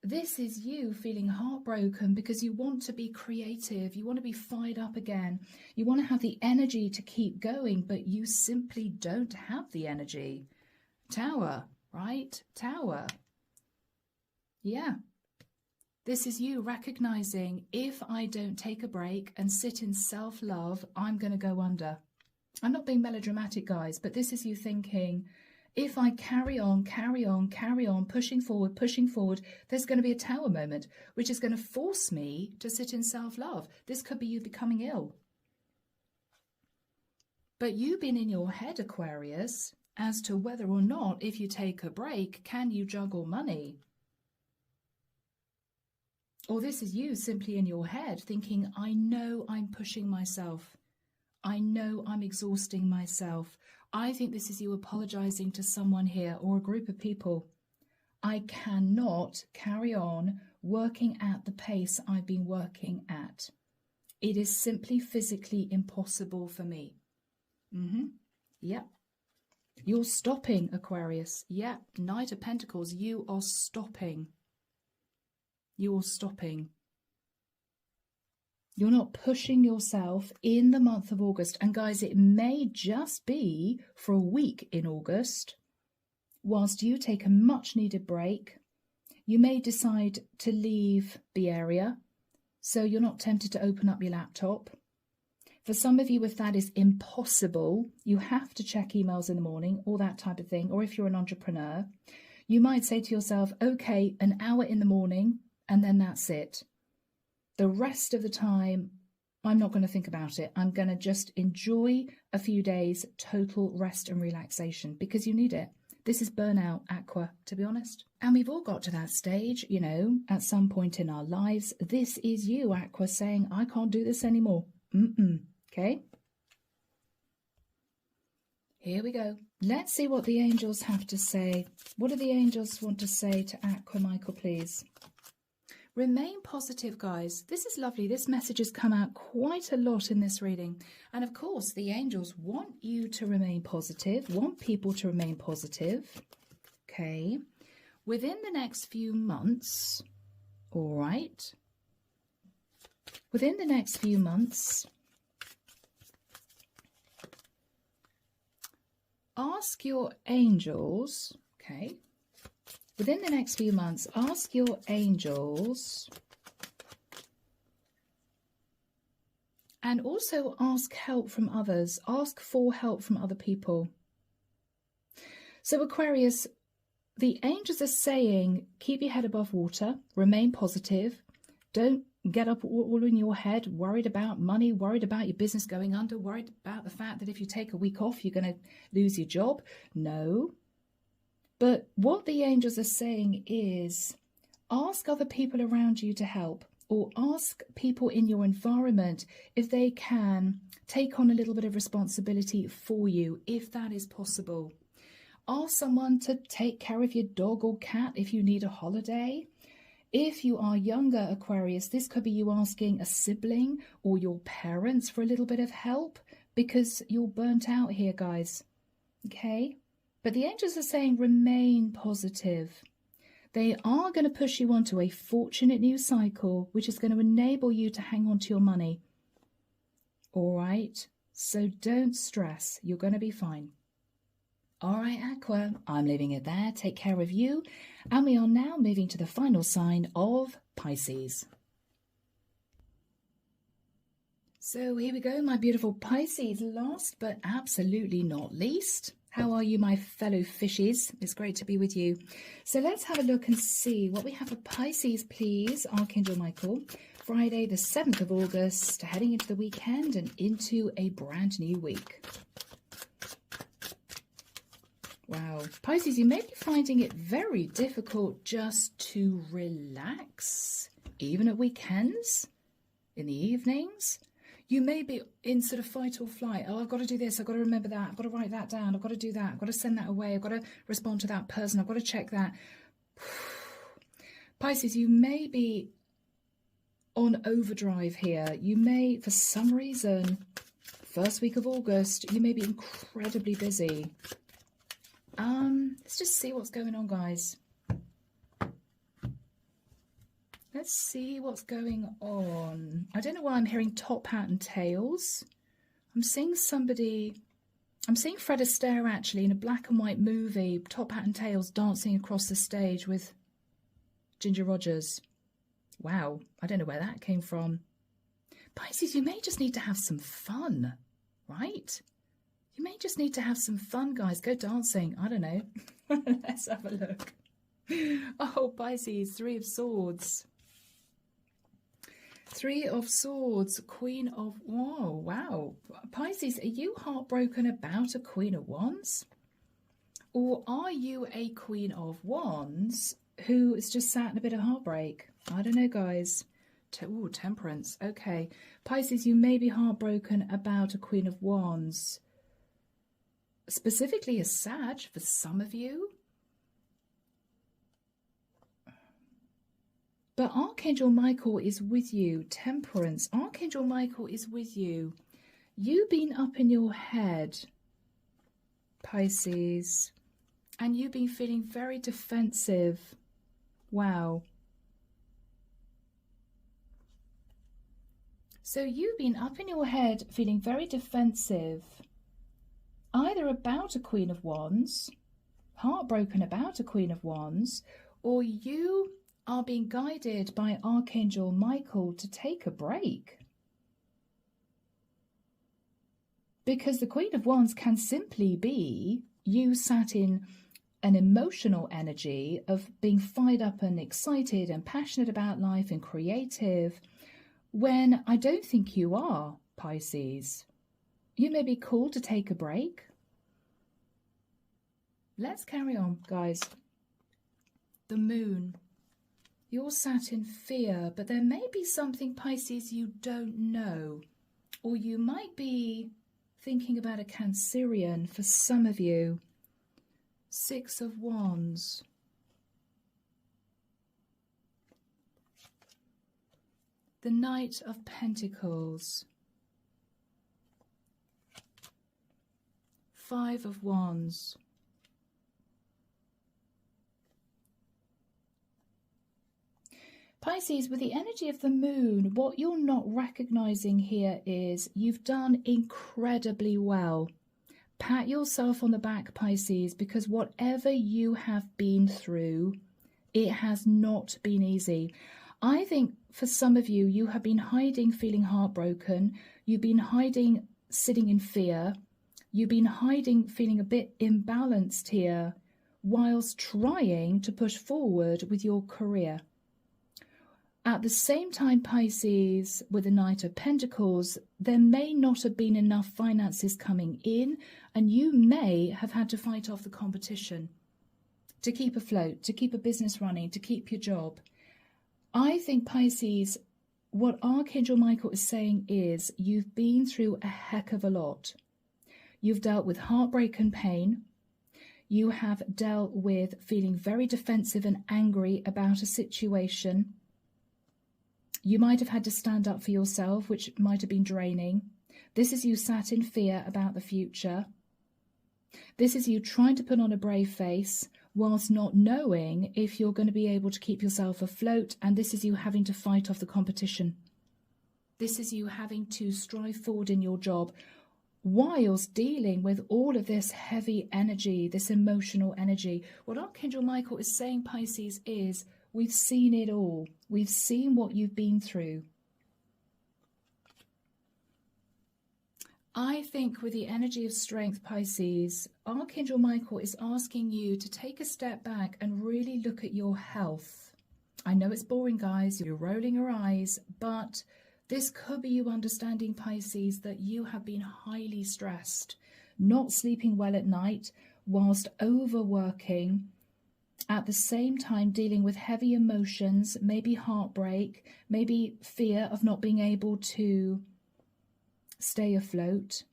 [SPEAKER 1] this is you feeling heartbroken because you want to be creative. You want to be fired up again. You want to have the energy to keep going, but you simply don't have the energy. Tower, right? Tower. Yeah. This is you recognizing, if I don't take a break and sit in self-love, I'm going to go under. I'm not being melodramatic, guys, but this is you thinking, if I carry on, pushing forward, there's going to be a tower moment, which is going to force me to sit in self-love. This could be you becoming ill. But you've been in your head, Aquarius, as to whether or not, if you take a break, can you juggle money? Or this is you simply in your head thinking, I know I'm pushing myself. I know I'm exhausting myself. I think this is you apologizing to someone here or a group of people. I cannot carry on working at the pace I've been working at. It is simply physically impossible for me. Yep. You're stopping, Aquarius. Yep. Knight of Pentacles, you are stopping. You're stopping. You're not pushing yourself in the month of August. And guys, it may just be for a week in August. Whilst you take a much needed break, you may decide to leave the area. So you're not tempted to open up your laptop. For some of you, if that is impossible, you have to check emails in the morning or that type of thing. Or if you're an entrepreneur, you might say to yourself, okay, an hour in the morning, and then that's it. The rest of the time, I'm not going to think about it. I'm going to just enjoy a few days, total rest and relaxation, because you need it. This is burnout, Aqua, to be honest. And we've all got to that stage, you know, at some point in our lives. This is you, Aqua, saying, I can't do this anymore. Okay? Here we go. Let's see what the angels have to say. What do the angels want to say to Aqua, Michael, please? Remain positive, guys. This is lovely. This message has come out quite a lot in this reading. And of course, the angels want you to remain positive, want people to remain positive. Okay. Within the next few months, all right. Within the next few months, ask your angels, okay. Within the next few months, ask your angels and also ask help from others. Ask for help from other people. So Aquarius, the angels are saying, keep your head above water, remain positive. Don't get up all in your head, worried about money, worried about your business going under, worried about the fact that if you take a week off, you're going to lose your job. No. But what the angels are saying is, ask other people around you to help, or ask people in your environment if they can take on a little bit of responsibility for you, if that is possible. Ask someone to take care of your dog or cat if you need a holiday. If you are younger, Aquarius, this could be you asking a sibling or your parents for a little bit of help because you're burnt out here, guys. Okay? But the angels are saying remain positive. They are going to push you onto a fortunate new cycle, which is going to enable you to hang on to your money. All right? So don't stress. You're going to be fine. All right, Aqua, I'm leaving it there. Take care of you. And we are now moving to the final sign of Pisces. So here we go, my beautiful Pisces. Last but absolutely not least, how are you, my fellow fishies? It's great to be with you. So let's have a look and see what we have for Pisces, please. Archangel Michael, Friday the 7th of August, heading into the weekend and into a brand new week. Wow. Pisces, you may be finding it very difficult just to relax, even at weekends, in the evenings. You may be in sort of fight or flight. Oh, I've got to do this. I've got to remember that. I've got to write that down. I've got to do that. I've got to send that away. I've got to respond to that person. I've got to check that. Pisces, you may be on overdrive here. You may, for some reason, first week of August, you may be incredibly busy. Let's just see what's going on, guys. Let's see what's going on. I don't know why I'm hearing top hat and tails. I'm seeing somebody, I'm seeing Fred Astaire actually in a black and white movie, top hat and tails, dancing across the stage with Ginger Rogers. Wow, I don't know where that came from. Pisces, you may just need to have some fun, right? You may just need to have some fun, guys. Go dancing. I don't know. Let's have a look. Oh, Pisces, 3 of Swords. 3 of Swords, Queen of... Whoa, wow. Pisces, are you heartbroken about a Queen of Wands? Or are you a Queen of Wands who is just sat in a bit of heartbreak? I don't know, guys. Ooh, Temperance. Okay. Pisces, you may be heartbroken about a Queen of Wands. Specifically a Sag for some of you. But Archangel Michael is with you. Temperance. Archangel Michael is with you. You've been up in your head, Pisces. And you've been feeling very defensive. Wow. So you've been up in your head feeling very defensive. Either about a Queen of Wands, heartbroken about a Queen of Wands, or you are being guided by Archangel Michael to take a break. Because the Queen of Wands can simply be you sat in an emotional energy of being fired up and excited and passionate about life and creative, when I don't think you are, Pisces. You may be called to take a break. Let's carry on, guys. The Moon. You're sat in fear, but there may be something, Pisces, you don't know. Or you might be thinking about a Cancerian for some of you. 6 of Wands. The Knight of Pentacles. 5 of Wands. Pisces, with the energy of the Moon, what you're not recognizing here is you've done incredibly well. Pat yourself on the back, Pisces, because whatever you have been through, it has not been easy. I think for some of you, you have been hiding, feeling heartbroken. You've been hiding, sitting in fear. You've been hiding, feeling a bit imbalanced here, whilst trying to push forward with your career. At the same time, Pisces, with the Knight of Pentacles, there may not have been enough finances coming in, and you may have had to fight off the competition to keep afloat, to keep a business running, to keep your job. I think, Pisces, what Archangel Michael is saying is you've been through a heck of a lot. You've dealt with heartbreak and pain. You have dealt with feeling very defensive and angry about a situation. You might have had to stand up for yourself, which might have been draining. This is you sat in fear about the future. This is you trying to put on a brave face, whilst not knowing if you're going to be able to keep yourself afloat. And this is you having to fight off the competition. This is you having to strive forward in your job whilst dealing with all of this heavy energy, this emotional energy. What Archangel Michael is saying, Pisces, is we've seen it all. We've seen what you've been through. I think with the energy of strength, Pisces, Archangel Michael is asking you to take a step back and really look at your health. I know it's boring, guys. You're rolling your eyes, but this could be you understanding, Pisces, that you have been highly stressed, not sleeping well at night, whilst overworking, at the same time dealing with heavy emotions, maybe heartbreak, maybe fear of not being able to stay afloat.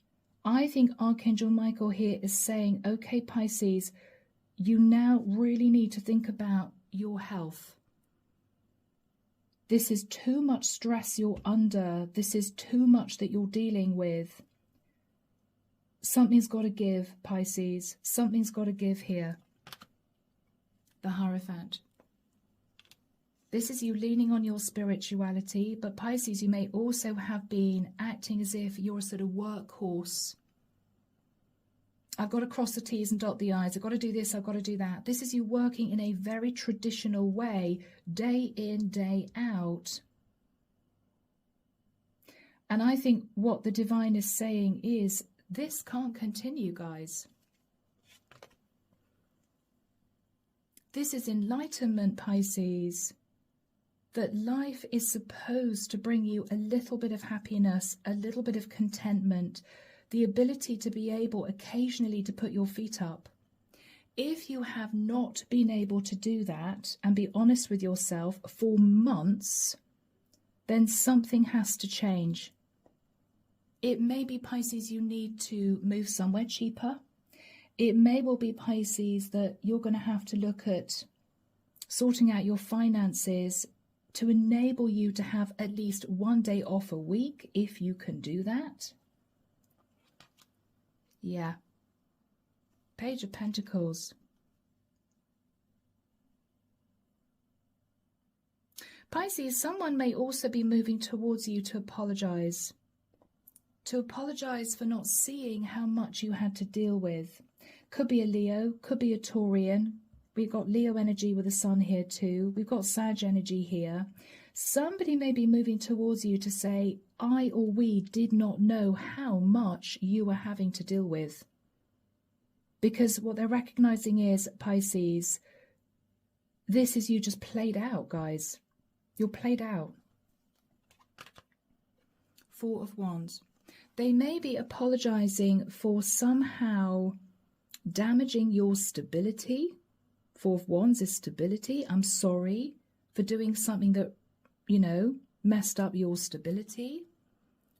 [SPEAKER 1] I think Archangel Michael here is saying, okay, Pisces, you now really need to think about your health. This is too much stress you're under. This is too much that you're dealing with. Something's got to give, Pisces. Something's got to give here. The Hierophant. This is you leaning on your spirituality, but Pisces, you may also have been acting as if you're a sort of workhorse. I've got to cross the T's and dot the I's. I've got to do this, I've got to do that. This is you working in a very traditional way, day in, day out. And I think what the divine is saying is, this can't continue, guys. This is enlightenment, Pisces. That life is supposed to bring you a little bit of happiness, a little bit of contentment, the ability to be able occasionally to put your feet up. If you have not been able to do that and be honest with yourself for months, then something has to change. It may be, Pisces, you need to move somewhere cheaper. It may well be, Pisces, that you're going to have to look at sorting out your finances to enable you to have at least one day off a week, if you can do that. Yeah. Page of Pentacles. Pisces, someone may also be moving towards you to apologize. To apologize for not seeing how much you had to deal with. Could be a Leo, could be a Taurian. We've got Leo energy with the sun here too. We've got Sag energy here. Somebody may be moving towards you to say, I or we did not know how much you were having to deal with. Because what they're recognizing is, Pisces, this is you just played out, guys. You're played out. Four of Wands. They may be apologizing for somehow damaging your stability. Four of Wands is stability. I'm sorry for doing something that, messed up your stability.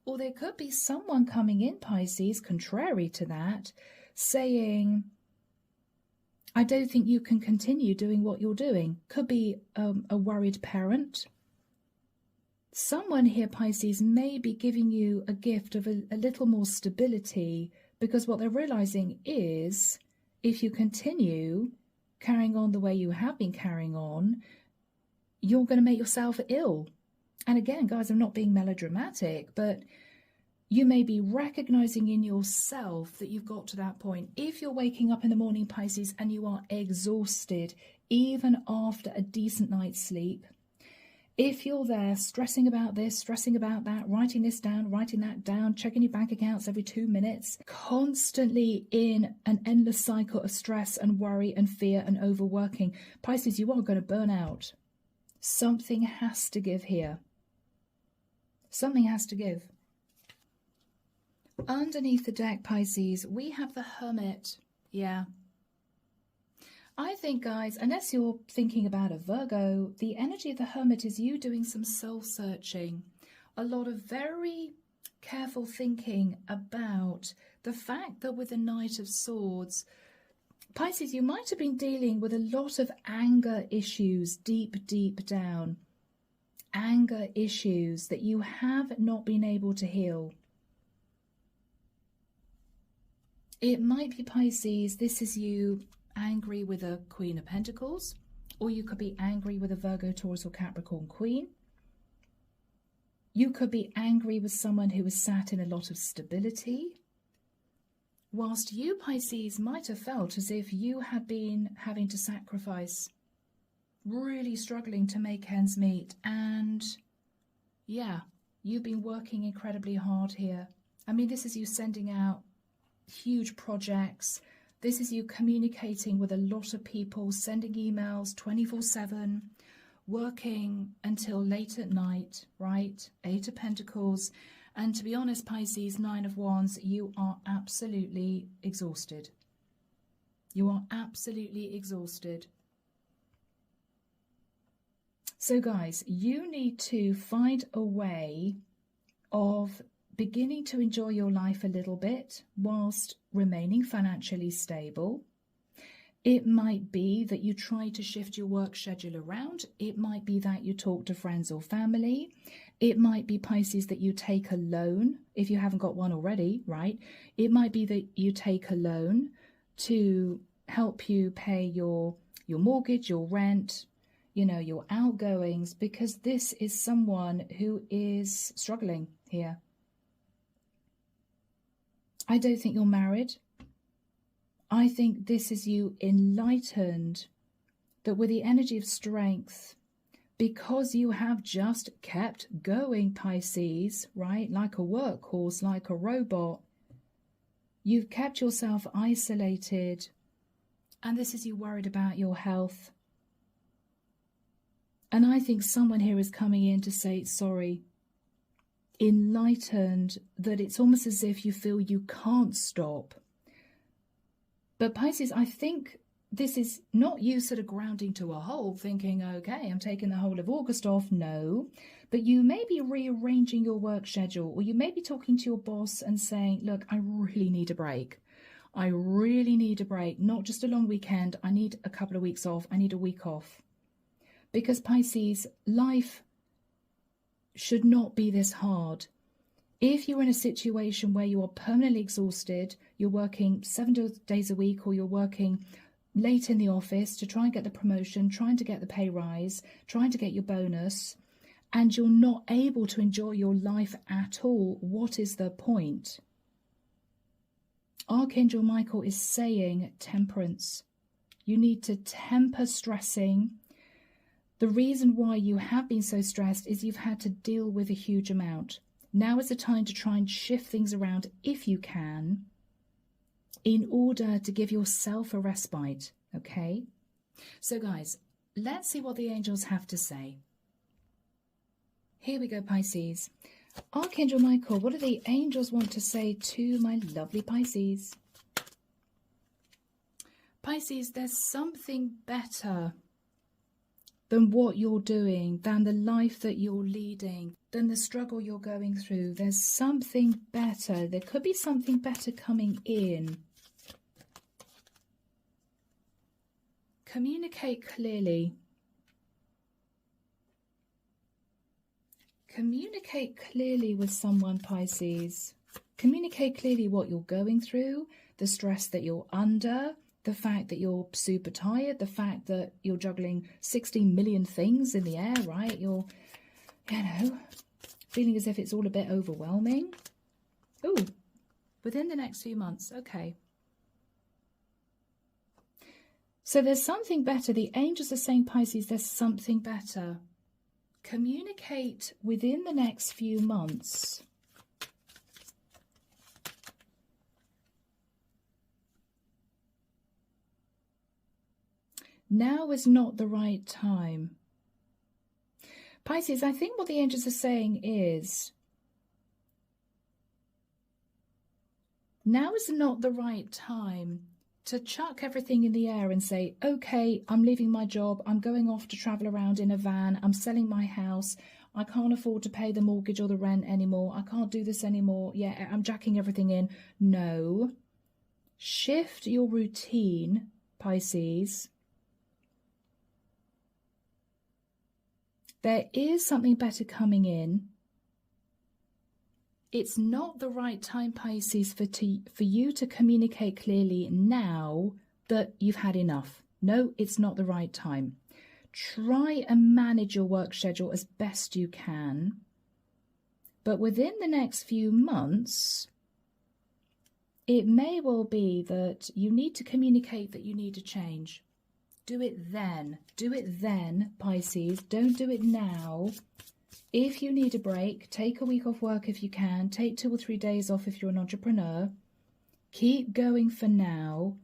[SPEAKER 1] Or there could be someone coming in, Pisces, contrary to that, saying, I don't think you can continue doing what you're doing. Could be a worried parent. Someone here, Pisces, may be giving you a gift of a little more stability, because what they're realizing is, if you continue carrying on the way you have been carrying on, you're going to make yourself ill. And again, guys, I'm not being melodramatic, but you may be recognizing in yourself that you've got to that point. If you're waking up in the morning, Pisces, and you are exhausted, even after a decent night's sleep, if you're there stressing about this, stressing about that, writing this down, writing that down, checking your bank accounts every 2 minutes, constantly in an endless cycle of stress and worry and fear and overworking, Pisces, you are going to burn out. Something has to give here. Something has to give. Underneath the deck, Pisces, we have the Hermit. Yeah. I think, guys, unless you're thinking about a Virgo, the energy of the Hermit is you doing some soul-searching. A lot of very careful thinking about the fact that with the Knight of Swords, Pisces, you might have been dealing with a lot of anger issues deep, deep down. Anger issues that you have not been able to heal. It might be, Pisces, this is you angry with a Queen of Pentacles, or you could be angry with a Virgo, Taurus, or Capricorn Queen. You could be angry with someone who is sat in a lot of stability, whilst you, Pisces, might have felt as if you had been having to sacrifice, really struggling to make ends meet. And yeah, you've been working incredibly hard here. I mean, this is you sending out huge projects. This is you communicating with a lot of people, sending emails 24/7, working until late at night, right? 8 of Pentacles. And to be honest, Pisces, 9 of Wands, you are absolutely exhausted. You are absolutely exhausted. So guys, you need to find a way of beginning to enjoy your life a little bit whilst remaining financially stable. It might be that you try to shift your work schedule around. It might be that you talk to friends or family. It might be, Pisces, that you take a loan if you haven't got one already, right? It might be that you take a loan to help you pay your mortgage, your rent, you know, your outgoings, because this is someone who is struggling here. I don't think you're married. I think this is you enlightened, that with the energy of strength, because you have just kept going, Pisces, right? Like a workhorse, like a robot. You've kept yourself isolated. And this is you worried about your health. And I think someone here is coming in to say, sorry, enlightened, that it's almost as if you feel you can't stop. But Pisces, I think this is not you sort of grounding to a hole, thinking, okay, I'm taking the whole of August off. No, but you may be rearranging your work schedule, or you may be talking to your boss and saying, look, I really need a break. I really need a break, not just a long weekend. I need a couple of weeks off. I need a week off. Because Pisces, life should not be this hard. If you're in a situation where you are permanently exhausted, you're working 7 days a week, or you're working late in the office to try and get the promotion, trying to get the pay rise, trying to get your bonus, and you're not able to enjoy your life at all, what is the point? Archangel Michael is saying temperance. You need to temper stressing. The reason why you have been so stressed is you've had to deal with a huge amount. Now is the time to try and shift things around if you can, in order to give yourself a respite, okay? So guys, let's see what the angels have to say. Here we go, Pisces. Archangel Michael, what do the angels want to say to my lovely Pisces? Pisces, there's something better than what you're doing, than the life that you're leading, than the struggle you're going through. There's something better. There could be something better coming in. Communicate clearly. Communicate clearly with someone, Pisces. Communicate clearly what you're going through, the stress that you're under, the fact that you're super tired, the fact that you're juggling 16 million things in the air, right? You're, you know, feeling as if it's all a bit overwhelming. Ooh, within the next few months, okay. So there's something better. The angels are saying, Pisces, there's something better. Communicate within the next few months. Now is not the right time. Pisces, I think what the angels are saying is, now is not the right time to chuck everything in the air and say, okay, I'm leaving my job, I'm going off to travel around in a van, I'm selling my house, I can't afford to pay the mortgage or the rent anymore, I can't do this anymore, yeah, I'm jacking everything in. No. Shift your routine, Pisces. There is something better coming in. It's not the right time, Pisces, for you to communicate clearly now, that you've had enough. No, it's not the right time. Try and manage your work schedule as best you can. But within the next few months, it may well be that you need to communicate that you need to change. Do it then. Do it then, Pisces. Don't do it now. If you need a break, take a week off work if you can. Take 2 or 3 days off if you're an entrepreneur. Keep going for now,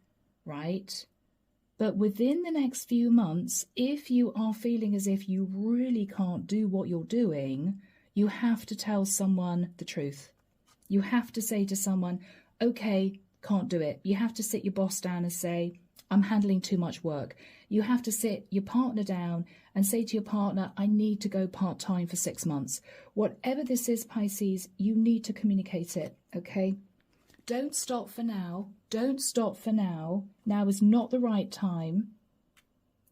[SPEAKER 1] right? But within the next few months, if you are feeling as if you really can't do what you're doing, you have to tell someone the truth. You have to say to someone, okay, can't do it. You have to sit your boss down and say, I'm handling too much work. You have to sit your partner down and say to your partner, I need to go part-time for 6 months. Whatever this is, Pisces, you need to communicate it, okay? Don't stop for now. Don't stop for now. Now is not the right time,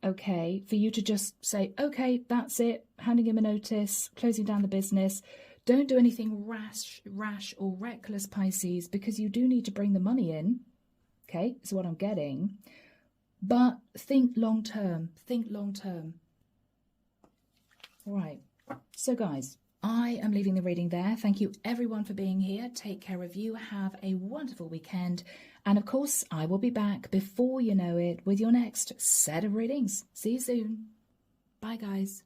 [SPEAKER 1] okay, for you to just say, okay, that's it, handing him a notice, closing down the business. Don't do anything rash or reckless, Pisces, because you do need to bring the money in, okay, is what I'm getting. But think long term. Think long term. All right. So, guys, I am leaving the reading there. Thank you, everyone, for being here. Take care of you. Have a wonderful weekend. And, of course, I will be back before you know it with your next set of readings. See you soon. Bye, guys.